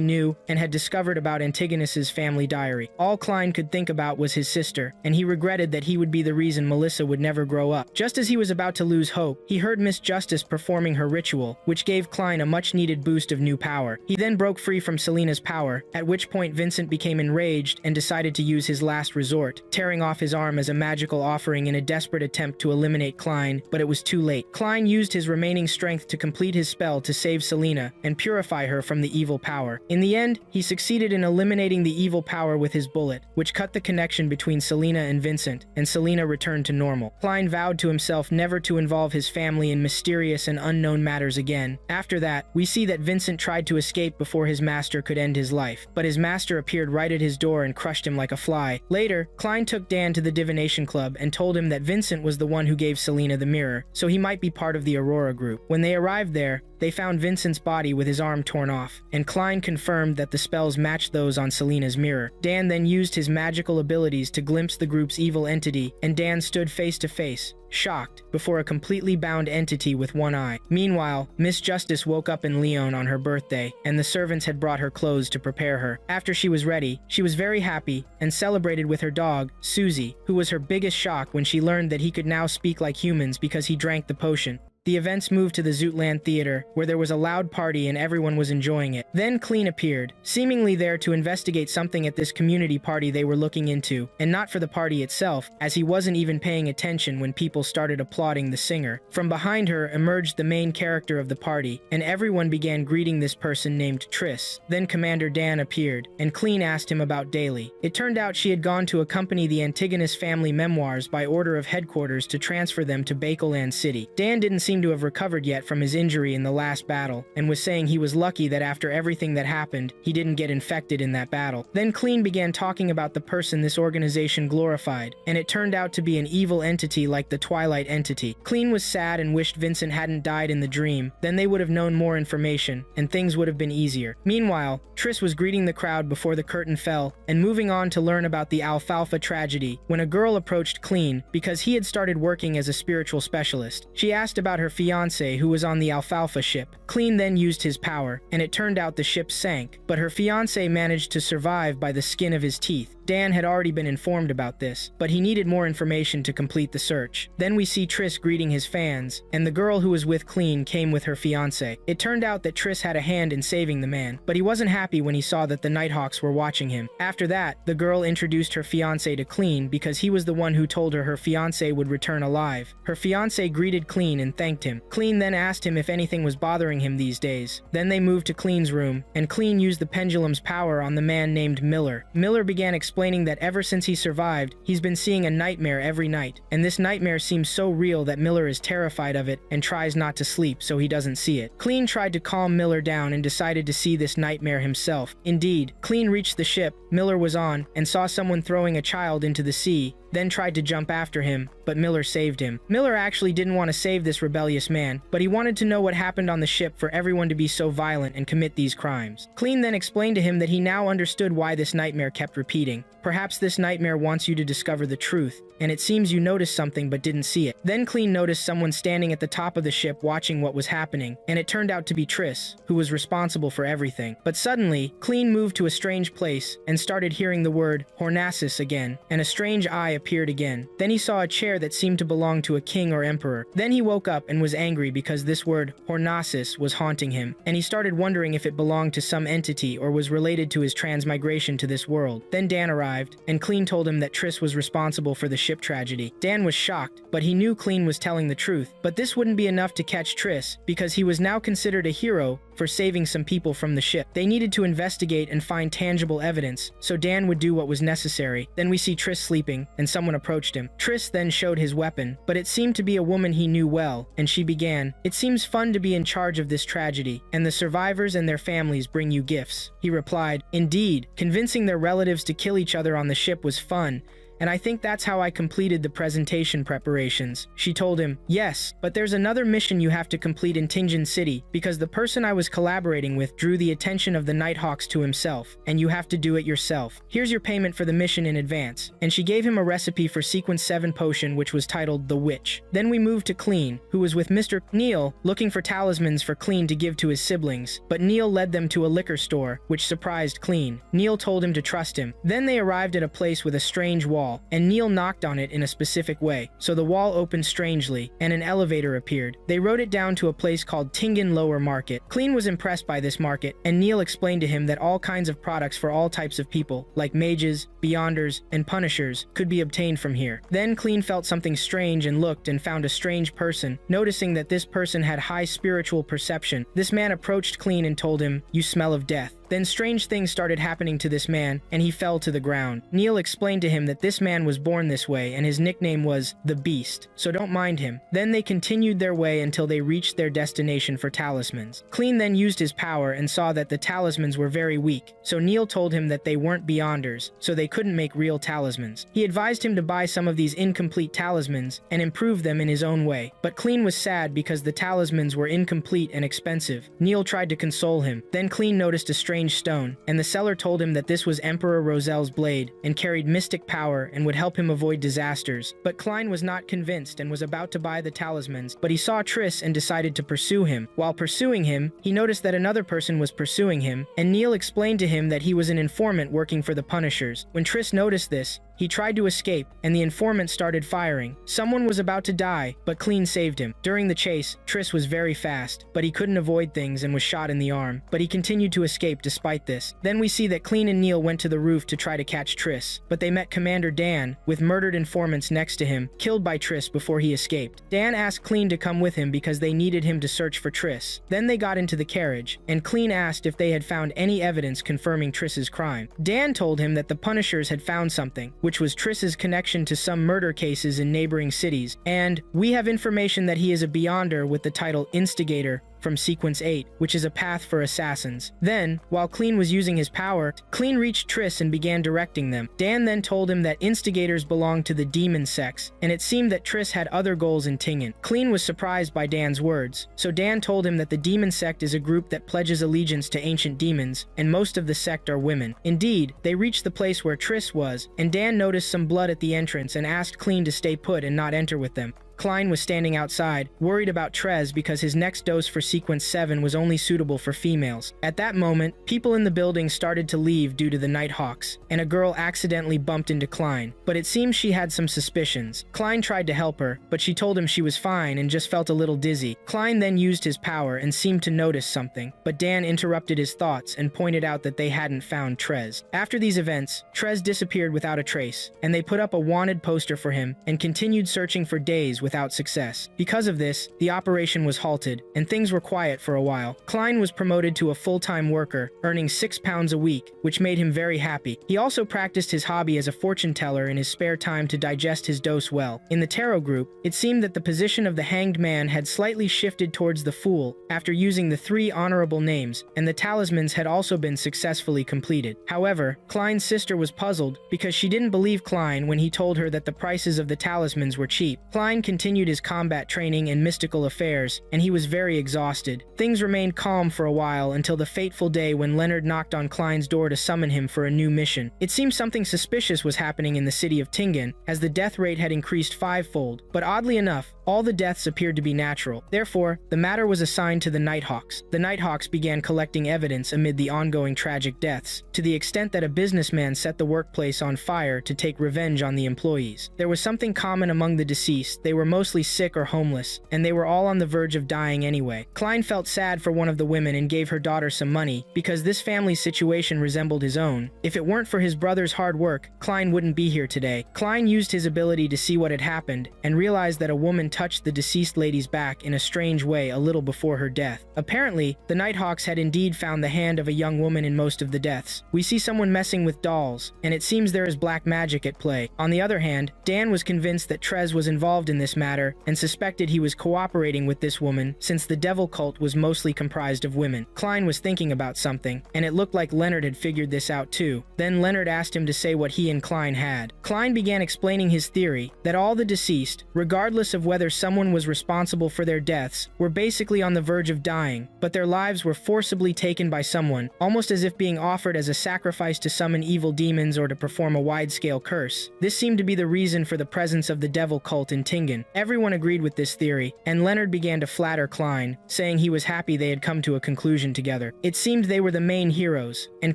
knew and had discovered about Antigonus's family diary. All Klein could think about was his sister, and he regretted that he would be the reason Melissa would never grow up. Just as he was about to lose hope, he heard Miss Justice performing her ritual, which gave Klein a much-needed boost of new power. He then broke free from Selena's power, at which point Vincent became enraged and decided to use his last resort, tearing off his arm as a magical offering in a desperate attempt to eliminate Klein, but it was too late. Klein used his remaining strength to complete his spell to save Selena and purify her from the evil power. In the end, he succeeded in eliminating the evil power with his bullet, which cut the connection between Selena and Vincent, and Selena returned to normal. Klein vowed to himself never to involve his family in mysterious and unknown matters again. After that, we see that Vincent tried to escape before his master could end his life, but his master appeared right at his door and crushed him like a fly. Later, Klein took Dan to the divination club and told him that Vincent was the one who gave Selena the mirror, so he might be part of the Aurora group. When they arrived there, they found Vincent's body with his arm torn off, and Klein confirmed that the spells matched those on Selena's mirror. Dan then used his magical abilities to glimpse the group's evil entity, and Dan stood face to face, shocked, before a completely bound entity with one eye. Meanwhile, Miss Justice woke up in Lyon on her birthday, and the servants had brought her clothes to prepare her. After she was ready, she was very happy and celebrated with her dog, Susie, who was her biggest shock when she learned that he could now speak like humans because he drank the potion. The events moved to the Zootland Theater, where there was a loud party and everyone was enjoying it. Then Clean appeared, seemingly there to investigate something at this community party they were looking into, and not for the party itself, as he wasn't even paying attention when people started applauding the singer. From behind her emerged the main character of the party, and everyone began greeting this person named Triss. Then Commander Dan appeared, and Clean asked him about Daly. It turned out she had gone to accompany the Antigonus family memoirs by order of headquarters to transfer them to Bakelland City. Dan didn't seem to have recovered yet from his injury in the last battle, and was saying he was lucky that after everything that happened, he didn't get infected in that battle. Then Clean began talking about the person this organization glorified, and it turned out to be an evil entity like the Twilight Entity. Clean was sad and wished Vincent hadn't died in the dream, then they would have known more information, and things would have been easier. Meanwhile, Triss was greeting the crowd before the curtain fell, and moving on to learn about the Alfalfa tragedy, when a girl approached Clean, because he had started working as a spiritual specialist. She asked about her fiancé who was on the Alfalfa ship. Clean then used his power, and it turned out the ship sank, but her fiancé managed to survive by the skin of his teeth. Dan had already been informed about this, but he needed more information to complete the search. Then we see Triss greeting his fans, and the girl who was with Clean came with her fiancé. It turned out that Triss had a hand in saving the man, but he wasn't happy when he saw that the Nighthawks were watching him. After that, the girl introduced her fiancé to Clean because he was the one who told her her fiancé would return alive. Her fiancé greeted Clean and thanked thanked him. Clean then asked him if anything was bothering him these days. Then they moved to Clean's room, and Clean used the pendulum's power on the man named Miller. Miller began explaining that ever since he survived, he's been seeing a nightmare every night, and this nightmare seems so real that Miller is terrified of it and tries not to sleep so he doesn't see it. Clean tried to calm Miller down and decided to see this nightmare himself. Indeed, Clean reached the ship Miller was on and saw someone throwing a child into the sea, then tried to jump after him, but Miller saved him. Miller actually didn't want to save this rebellious man, but he wanted to know what happened on the ship for everyone to be so violent and commit these crimes. Clean then explained to him that he now understood why this nightmare kept repeating. Perhaps this nightmare wants you to discover the truth, and it seems you noticed something but didn't see it. Then Clean noticed someone standing at the top of the ship watching what was happening, and it turned out to be Triss, who was responsible for everything. But suddenly, Clean moved to a strange place and started hearing the word Hornasis again, and a strange eye appeared again. Then he saw a chair that seemed to belong to a king or emperor. Then he woke up and was angry because this word Hornasis was haunting him, and he started wondering if it belonged to some entity or was related to his transmigration to this world. Then Dan arrived, and Clean told him that Triss was responsible for the ship tragedy. Dan was shocked, but he knew Clean was telling the truth. But this wouldn't be enough to catch Triss, because he was now considered a hero for saving some people from the ship. They needed to investigate and find tangible evidence, so Dan would do what was necessary. Then we see Triss sleeping, and someone approached him. Triss then showed his weapon, but it seemed to be a woman he knew well, and she began, "It seems fun to be in charge of this tragedy, and the survivors and their families bring you gifts." He replied, "Indeed, convincing their relatives to kill each other on the ship was fun, and I think that's how I completed the presentation preparations." She told him, "Yes, but there's another mission you have to complete in Tinjin City, because the person I was collaborating with drew the attention of the Nighthawks to himself, and you have to do it yourself. Here's your payment for the mission in advance." And she gave him a recipe for Sequence 7 potion which was titled The Witch. Then we moved to Clean, who was with Mr. Neil, looking for talismans for Clean to give to his siblings, but Neil led them to a liquor store, which surprised Clean. Neil told him to trust him. Then they arrived at a place with a strange wall, and Neil knocked on it in a specific way, so the wall opened strangely, and an elevator appeared. They rode it down to a place called Tingan Lower Market. Clean was impressed by this market, and Neil explained to him that all kinds of products for all types of people, like mages, beyonders, and punishers, could be obtained from here. Then Clean felt something strange and looked and found a strange person, noticing that this person had high spiritual perception. This man approached Clean and told him, "You smell of death." Then strange things started happening to this man, and he fell to the ground. Neil explained to him that this man was born this way, and his nickname was The Beast, so don't mind him. Then they continued their way until they reached their destination for talismans. Clean then used his power and saw that the talismans were very weak, so Neil told him that they weren't beyonders, so they couldn't make real talismans. He advised him to buy some of these incomplete talismans and improve them in his own way, but Clean was sad because the talismans were incomplete and expensive. Neil tried to console him. Then Clean noticed a strange stone, and the seller told him that this was Emperor Rosel's blade and carried mystic power and would help him avoid disasters. But Klein was not convinced and was about to buy the talismans, but he saw Triss and decided to pursue him. While pursuing him, he noticed that another person was pursuing him, and Neil explained to him that he was an informant working for the Punishers. When Triss noticed this, he tried to escape, and the informant started firing. Someone was about to die, but Clean saved him. During the chase, Triss was very fast, but he couldn't avoid things and was shot in the arm, but he continued to escape despite this. Then we see that Clean and Neil went to the roof to try to catch Triss, but they met Commander Dan, with murdered informants next to him, killed by Triss before he escaped. Dan asked Clean to come with him because they needed him to search for Triss. Then they got into the carriage, and Clean asked if they had found any evidence confirming Triss's crime. Dan told him that the Punishers had found something, which was Triss's connection to some murder cases in neighboring cities, and we have information that he is a Beyonder with the title Instigator from Sequence 8, which is a path for assassins. Then, while Clean was using his power, Clean reached Triss and began directing them. Dan then told him that instigators belonged to the demon sex, and it seemed that Triss had other goals in Tingen. Clean was surprised by Dan's words, so Dan told him that the demon sect is a group that pledges allegiance to ancient demons, and most of the sect are women. Indeed, they reached the place where Triss was, and Dan noticed some blood at the entrance and asked Clean to stay put and not enter with them. Klein was standing outside, worried about Trez because his next dose for Sequence 7 was only suitable for females. At that moment, people in the building started to leave due to the Nighthawks, and a girl accidentally bumped into Klein, but it seems she had some suspicions. Klein tried to help her, but she told him she was fine and just felt a little dizzy. Klein then used his power and seemed to notice something, but Dan interrupted his thoughts and pointed out that they hadn't found Trez. After these events, Trez disappeared without a trace, and they put up a wanted poster for him and continued searching for days without success. Because of this, the operation was halted, and things were quiet for a while. Klein was promoted to a full-time worker, earning £6 a week, which made him very happy. He also practiced his hobby as a fortune teller in his spare time to digest his dose well. In the tarot group, it seemed that the position of the hanged man had slightly shifted towards the fool after using the 3 honorable names, and the talismans had also been successfully completed. However, Klein's sister was puzzled because she didn't believe Klein when he told her that the prices of the talismans were cheap. Klein continued his combat training and mystical affairs, and he was very exhausted. Things remained calm for a while until the fateful day when Leonard knocked on Klein's door to summon him for a new mission. It seemed something suspicious was happening in the city of Tingen, as the death rate had increased 5-fold, but oddly enough, all the deaths appeared to be natural. Therefore, the matter was assigned to the Nighthawks. The Nighthawks began collecting evidence amid the ongoing tragic deaths, to the extent that a businessman set the workplace on fire to take revenge on the employees. There was something common among the deceased: they were mostly sick or homeless, and they were all on the verge of dying anyway. Klein felt sad for one of the women and gave her daughter some money, because this family's situation resembled his own. If it weren't for his brother's hard work, Klein wouldn't be here today. Klein used his ability to see what had happened, and realized that a woman touched the deceased lady's back in a strange way a little before her death. Apparently, the Nighthawks had indeed found the hand of a young woman in most of the deaths. We see someone messing with dolls, and it seems there is black magic at play. On the other hand, Dan was convinced that Trez was involved in this matter, and suspected he was cooperating with this woman, since the devil cult was mostly comprised of women. Klein was thinking about something, and it looked like Leonard had figured this out too. Then Leonard asked him to say what he and Klein had. Klein began explaining his theory, that all the deceased, regardless of whether someone was responsible for their deaths, were basically on the verge of dying, but their lives were forcibly taken by someone, almost as if being offered as a sacrifice to summon evil demons or to perform a wide-scale curse. This seemed to be the reason for the presence of the devil cult in Tingen. Everyone agreed with this theory, and Leonard began to flatter Klein, saying he was happy they had come to a conclusion together. It seemed they were the main heroes, and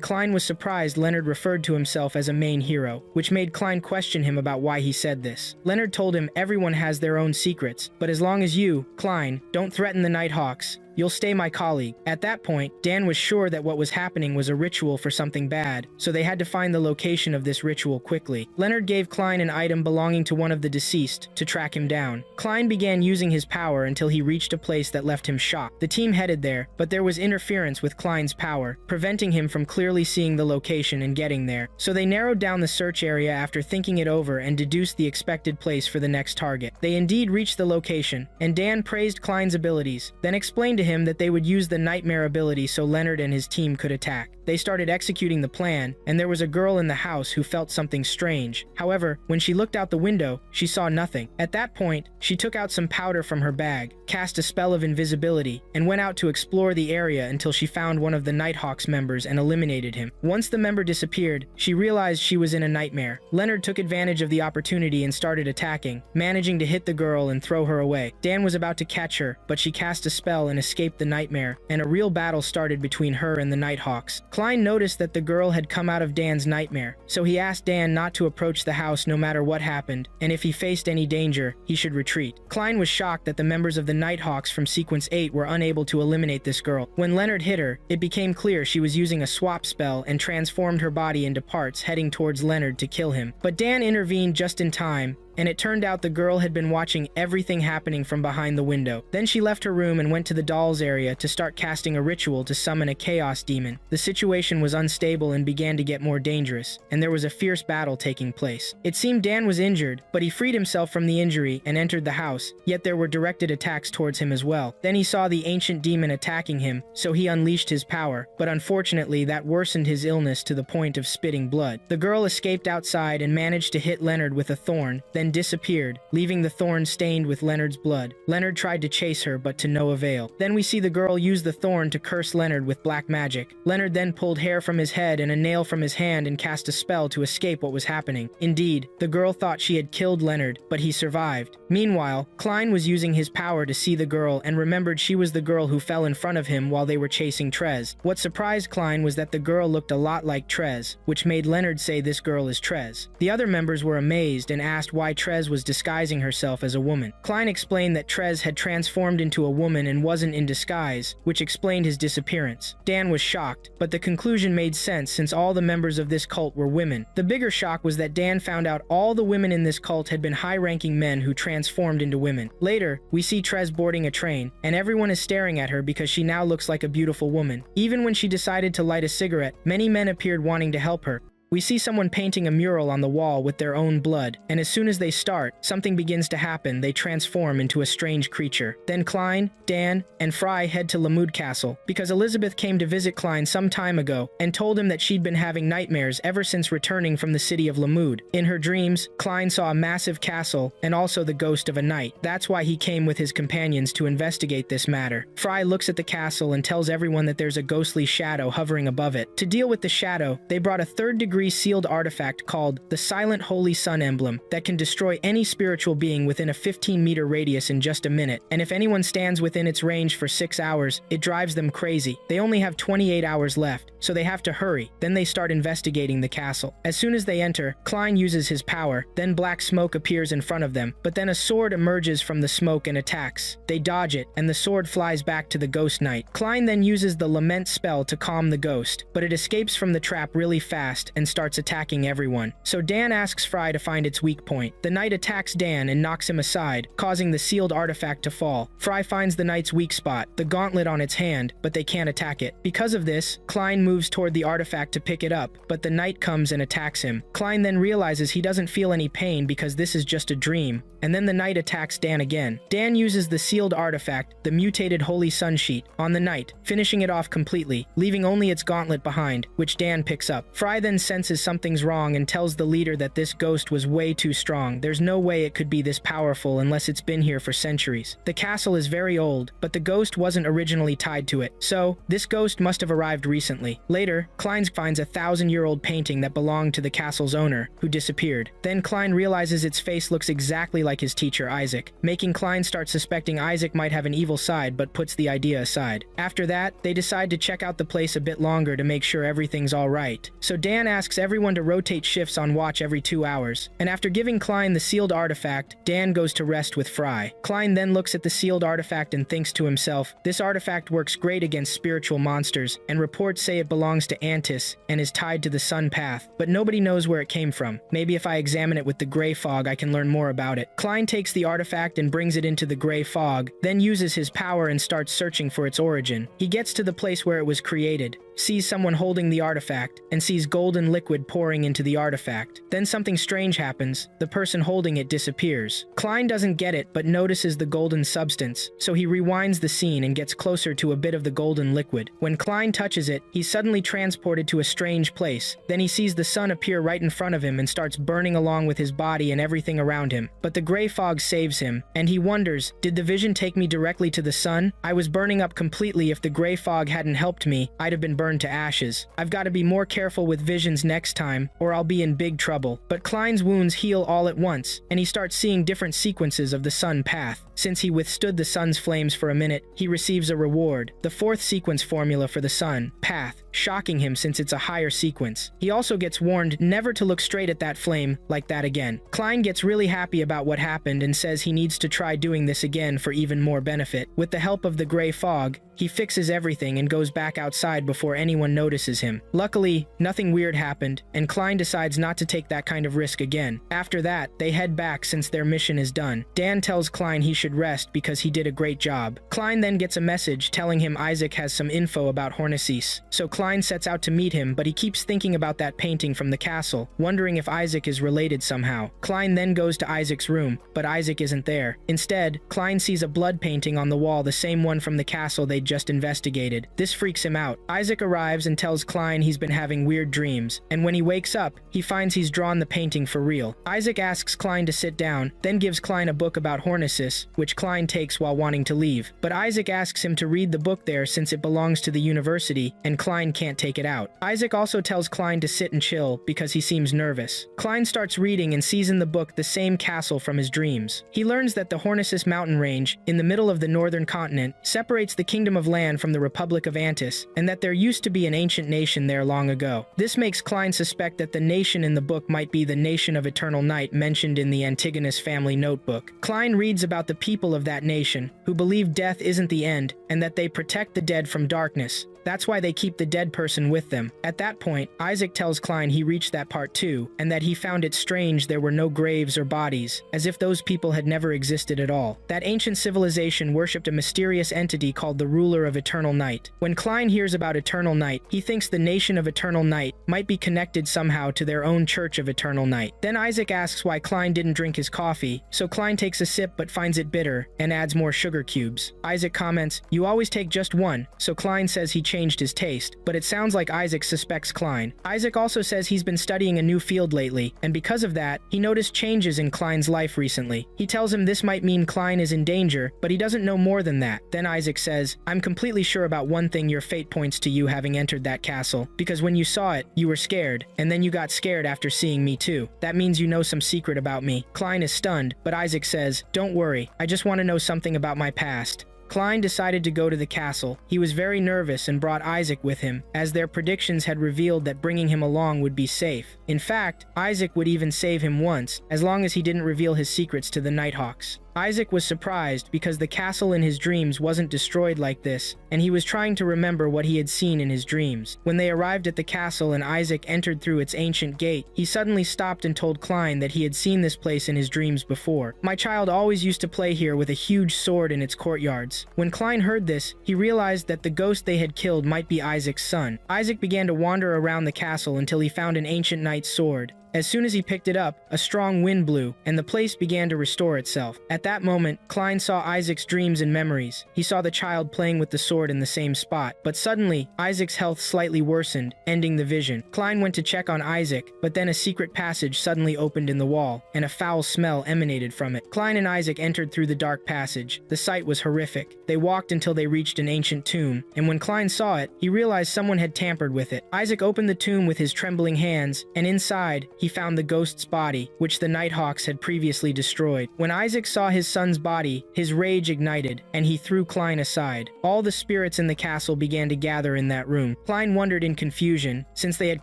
Klein was surprised Leonard referred to himself as a main hero, which made Klein question him about why he said this. Leonard told him everyone has their own secrets, but as long as you, Klein, don't threaten the Nighthawks, you'll stay my colleague. At that point, Dan was sure that what was happening was a ritual for something bad, so they had to find the location of this ritual quickly. Leonard gave Klein an item belonging to one of the deceased to track him down. Klein began using his power until he reached a place that left him shocked. The team headed there, but there was interference with Klein's power, preventing him from clearly seeing the location and getting there. So they narrowed down the search area after thinking it over and deduced the expected place for the next target. They indeed reached the location, and Dan praised Klein's abilities, then explained to him that they would use the nightmare ability so Leonard and his team could attack. They started executing the plan, and there was a girl in the house who felt something strange. However, when she looked out the window, she saw nothing. At that point, she took out some powder from her bag, cast a spell of invisibility, and went out to explore the area until she found one of the Nighthawks members and eliminated him. Once the member disappeared, she realized she was in a nightmare. Leonard took advantage of the opportunity and started attacking, managing to hit the girl and throw her away. Dan was about to catch her, but she cast a spell and escaped the nightmare, and a real battle started between her and the Nighthawks. Klein noticed that the girl had come out of Dan's nightmare, so he asked Dan not to approach the house no matter what happened, and if he faced any danger, he should retreat. Klein was shocked that the members of the Nighthawks from Sequence 8 were unable to eliminate this girl. When Leonard hit her, it became clear she was using a swap spell and transformed her body into parts heading towards Leonard to kill him. But Dan intervened just in time, and it turned out the girl had been watching everything happening from behind the window. Then she left her room and went to the dolls area to start casting a ritual to summon a chaos demon. The situation was unstable and began to get more dangerous, and there was a fierce battle taking place. It seemed Dan was injured, but he freed himself from the injury and entered the house, yet there were directed attacks towards him as well. Then he saw the ancient demon attacking him, so he unleashed his power, but unfortunately that worsened his illness to the point of spitting blood. The girl escaped outside and managed to hit Leonard with a thorn, then disappeared, leaving the thorn stained with Leonard's blood. Leonard tried to chase her, but to no avail. Then we see the girl use the thorn to curse Leonard with black magic. Leonard then pulled hair from his head and a nail from his hand and cast a spell to escape what was happening. Indeed, the girl thought she had killed Leonard, but he survived. Meanwhile, Klein was using his power to see the girl and remembered she was the girl who fell in front of him while they were chasing Trez. What surprised Klein was that the girl looked a lot like Trez, which made Leonard say this girl is Trez. The other members were amazed and asked why why Trez was disguising herself as a woman. Klein explained that Trez had transformed into a woman and wasn't in disguise, which explained his disappearance. Dan was shocked, but the conclusion made sense since all the members of this cult were women. The bigger shock was that Dan found out all the women in this cult had been high-ranking men who transformed into women. Later, we see Trez boarding a train, and everyone is staring at her because she now looks like a beautiful woman. Even when she decided to light a cigarette, many men appeared wanting to help her. We see someone painting a mural on the wall with their own blood, and as soon as they start, something begins to happen. They transform into a strange creature. Then Klein, Dan, and Fry head to Lamud Castle, because Elizabeth came to visit Klein some time ago and told him that she'd been having nightmares ever since returning from the city of Lamud. In her dreams, Klein saw a massive castle and also the ghost of a knight. That's why he came with his companions to investigate this matter. Fry looks at the castle and tells everyone that there's a ghostly shadow hovering above it. To deal with the shadow, they brought a third-degree sealed artifact called the Silent Holy Sun Emblem that can destroy any spiritual being within a 15-meter radius in just a minute, and if anyone stands within its range for 6 hours, it drives them crazy. They only have 28 hours left, so they have to hurry. Then they start investigating the castle. As soon as they enter, Klein uses his power, then black smoke appears in front of them, but then a sword emerges from the smoke and attacks. They dodge it, and the sword flies back to the ghost knight. Klein then uses the Lament spell to calm the ghost, but it escapes from the trap really fast and starts attacking everyone. So Dan asks Fry to find its weak point. The knight attacks Dan and knocks him aside, causing the sealed artifact to fall. Fry finds the knight's weak spot, the gauntlet on its hand, but they can't attack it. Because of this, Klein moves toward the artifact to pick it up, but the knight comes and attacks him. Klein then realizes he doesn't feel any pain because this is just a dream, and then the knight attacks Dan again. Dan uses the sealed artifact, the mutated Holy Sun Sheet, on the knight, finishing it off completely, leaving only its gauntlet behind, which Dan picks up. Fry then senses something's wrong and tells the leader that this ghost was way too strong. There's no way it could be this powerful unless it's been here for centuries. The castle is very old, but the ghost wasn't originally tied to it, so this ghost must have arrived recently. Later, Klein finds a 1,000-year-old painting that belonged to the castle's owner, who disappeared. Then Klein realizes its face looks exactly like his teacher Isaac, making Klein start suspecting Isaac might have an evil side but puts the idea aside. After that, they decide to check out the place a bit longer to make sure everything's alright. So Dan asks everyone to rotate shifts on watch every 2 hours, and after giving Klein the sealed artifact, Dan goes to rest with Fry. Klein then looks at the sealed artifact and thinks to himself, this artifact works great against spiritual monsters, and reports say it belongs to Antis and is tied to the sun path, but nobody knows where it came from. Maybe if I examine it with the gray fog I can learn more about it. Klein takes the artifact and brings it into the gray fog, then uses his power and starts searching for its origin. He gets to the place where it was created, sees someone holding the artifact, and sees golden liquid pouring into the artifact. Then something strange happens. The person holding it disappears. Klein doesn't get it but notices the golden substance, so he rewinds the scene and gets closer to a bit of the golden liquid. When Klein touches it, he's suddenly transported to a strange place. Then he sees the sun appear right in front of him and starts burning along with his body and everything around him. But the gray fog saves him, and he wonders, did the vision take me directly to the sun? I was burning up completely. If the gray fog hadn't helped me, I'd have been burned to ashes. I've got to be more careful with visions next time, or I'll be in big trouble. But Klein's wounds heal all at once, and he starts seeing different sequences of the sun path. Since he withstood the sun's flames for a minute, he receives a reward, the 4th sequence formula for the sun path, shocking him since it's a higher sequence. He also gets warned never to look straight at that flame like that again. Klein gets really happy about what happened and says he needs to try doing this again for even more benefit. With the help of the gray fog, he fixes everything and goes back outside before anyone notices him. Luckily, nothing weird happened, and Klein decides not to take that kind of risk again. After that, they head back since their mission is done. Dan tells Klein he should rest because he did a great job. Klein then gets a message telling him Isaac has some info about Hornices, so Klein sets out to meet him, but he keeps thinking about that painting from the castle, wondering if Isaac is related somehow. Klein then goes to Isaac's room, but Isaac isn't there. Instead, Klein sees a blood painting on the wall, the same one from the castle they just investigated. This freaks him out. Isaac arrives and tells Klein he's been having weird dreams, and when he wakes up, he finds he's drawn the painting for real. Isaac asks Klein to sit down, then gives Klein a book about Hornices, which Klein takes while wanting to leave. But Isaac asks him to read the book there since it belongs to the university, and Klein can't take it out. Isaac also tells Klein to sit and chill because he seems nervous. Klein starts reading and sees in the book the same castle from his dreams. He learns that the Hornisus mountain range, in the middle of the northern continent, separates the Kingdom of Land from the Republic of Antis, and that there used to be an ancient nation there long ago. This makes Klein suspect that the nation in the book might be the nation of Eternal Night mentioned in the Antigonus family notebook. Klein reads about the people of that nation, who believe death isn't the end, and that they protect the dead from darkness. That's why they keep the dead person with them. At that point, Isaac tells Klein he reached that part too, and that he found it strange there were no graves or bodies, as if those people had never existed at all. That ancient civilization worshipped a mysterious entity called the Ruler of Eternal Night. When Klein hears about Eternal Night, he thinks the nation of Eternal Night might be connected somehow to their own Church of Eternal Night. Then Isaac asks why Klein didn't drink his coffee, so Klein takes a sip but finds it bitter, and adds more sugar cubes. Isaac comments, "You always take just one," so Klein says he changed his taste, but it sounds like Isaac suspects Klein. Isaac also says he's been studying a new field lately, and because of that, he noticed changes in Klein's life recently. He tells him this might mean Klein is in danger, but he doesn't know more than that. Then Isaac says, "I'm completely sure about one thing, your fate points to you having entered that castle, because when you saw it, you were scared, and then you got scared after seeing me too. That means you know some secret about me." Klein is stunned, but Isaac says, "Don't worry, I just want to know something about my past." Klein decided to go to the castle. He was very nervous and brought Isaac with him, as their predictions had revealed that bringing him along would be safe. In fact, Isaac would even save him once, as long as he didn't reveal his secrets to the Nighthawks. Isaac was surprised because the castle in his dreams wasn't destroyed like this, and he was trying to remember what he had seen in his dreams. When they arrived at the castle and Isaac entered through its ancient gate, he suddenly stopped and told Klein that he had seen this place in his dreams before. "My child always used to play here with a huge sword in its courtyards." When Klein heard this, he realized that the ghost they had killed might be Isaac's son. Isaac began to wander around the castle until he found an ancient knight's sword. As soon as he picked it up, a strong wind blew, and the place began to restore itself. At that moment, Klein saw Isaac's dreams and memories. He saw the child playing with the sword in the same spot, but suddenly, Isaac's health slightly worsened, ending the vision. Klein went to check on Isaac, but then a secret passage suddenly opened in the wall, and a foul smell emanated from it. Klein and Isaac entered through the dark passage. The sight was horrific. They walked until they reached an ancient tomb, and when Klein saw it, he realized someone had tampered with it. Isaac opened the tomb with his trembling hands, and inside, he found the ghost's body, which the Nighthawks had previously destroyed. When Isaac saw his son's body, his rage ignited, and he threw Klein aside. All the spirits in the castle began to gather in that room. Klein wondered in confusion, since they had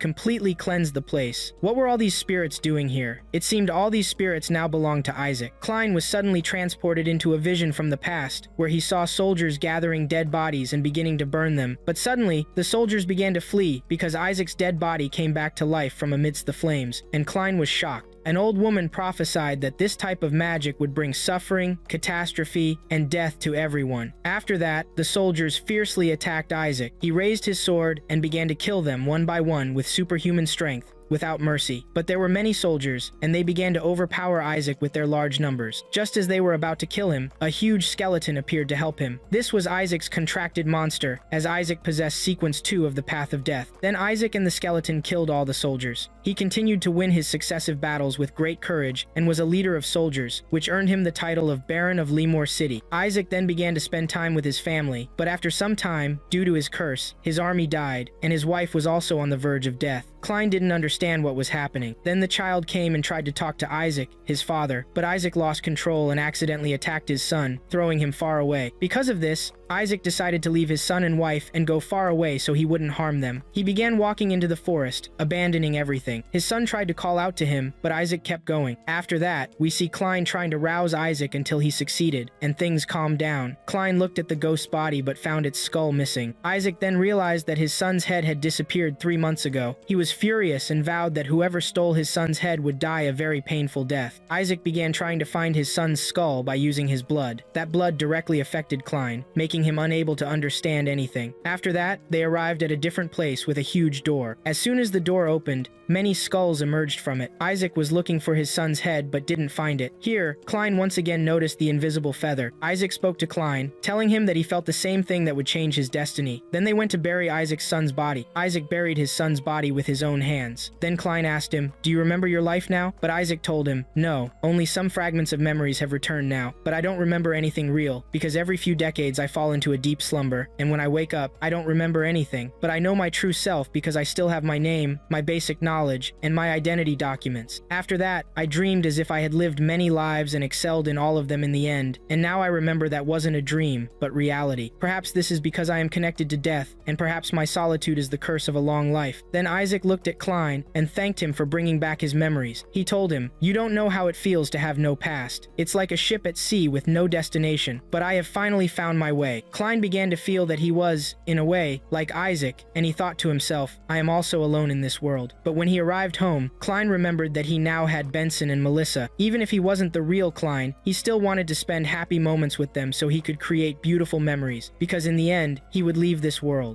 completely cleansed the place. What were all these spirits doing here? It seemed all these spirits now belonged to Isaac. Klein was suddenly transported into a vision from the past, where he saw soldiers gathering dead bodies and beginning to burn them. But suddenly, the soldiers began to flee because Isaac's dead body came back to life from amidst the flames, and Klein was shocked. An old woman prophesied that this type of magic would bring suffering, catastrophe, and death to everyone. After that, the soldiers fiercely attacked Isaac. He raised his sword and began to kill them one by one with superhuman strength, without mercy. But there were many soldiers, and they began to overpower Isaac with their large numbers. Just as they were about to kill him, a huge skeleton appeared to help him. This was Isaac's contracted monster, as Isaac possessed Sequence 2 of the Path of Death. Then Isaac and the skeleton killed all the soldiers. He continued to win his successive battles with great courage, and was a leader of soldiers, which earned him the title of Baron of Lemore City. Isaac then began to spend time with his family, but after some time, due to his curse, his army died, and his wife was also on the verge of death. Klein didn't understand what was happening. Then the child came and tried to talk to Isaac, his father, but Isaac lost control and accidentally attacked his son, throwing him far away. Because of this, Isaac decided to leave his son and wife and go far away so he wouldn't harm them. He began walking into the forest, abandoning everything. His son tried to call out to him, but Isaac kept going. After that, we see Klein trying to rouse Isaac until he succeeded, and things calmed down. Klein looked at the ghost's body but found its skull missing. Isaac then realized that his son's head had disappeared 3 months ago. He was furious and vowed that whoever stole his son's head would die a very painful death. Isaac began trying to find his son's skull by using his blood. That blood directly affected Klein, making him unable to understand anything. After that, they arrived at a different place with a huge door. As soon as the door opened, many skulls emerged from it. Isaac was looking for his son's head but didn't find it. Here, Klein once again noticed the invisible feather. Isaac spoke to Klein, telling him that he felt the same thing that would change his destiny. Then they went to bury Isaac's son's body. Isaac buried his son's body with his own hands. Then Klein asked him, "Do you remember your life now?" But Isaac told him, "No, only some fragments of memories have returned now, but I don't remember anything real, because every few decades I fall into a deep slumber, and when I wake up, I don't remember anything, but I know my true self because I still have my name, my basic knowledge, and my identity documents. After that, I dreamed as if I had lived many lives and excelled in all of them in the end, and now I remember that wasn't a dream, but reality. Perhaps this is because I am connected to death, and perhaps my solitude is the curse of a long life." Then Isaac looked at Klein and thanked him for bringing back his memories. He told him, "You don't know how it feels to have no past. It's like a ship at sea with no destination, but I have finally found my way." Klein began to feel that he was, in a way, like Isaac, and he thought to himself, "I am also alone in this world." But when he arrived home, Klein remembered that he now had Benson and Melissa. Even if he wasn't the real Klein, he still wanted to spend happy moments with them so he could create beautiful memories, because in the end, he would leave this world.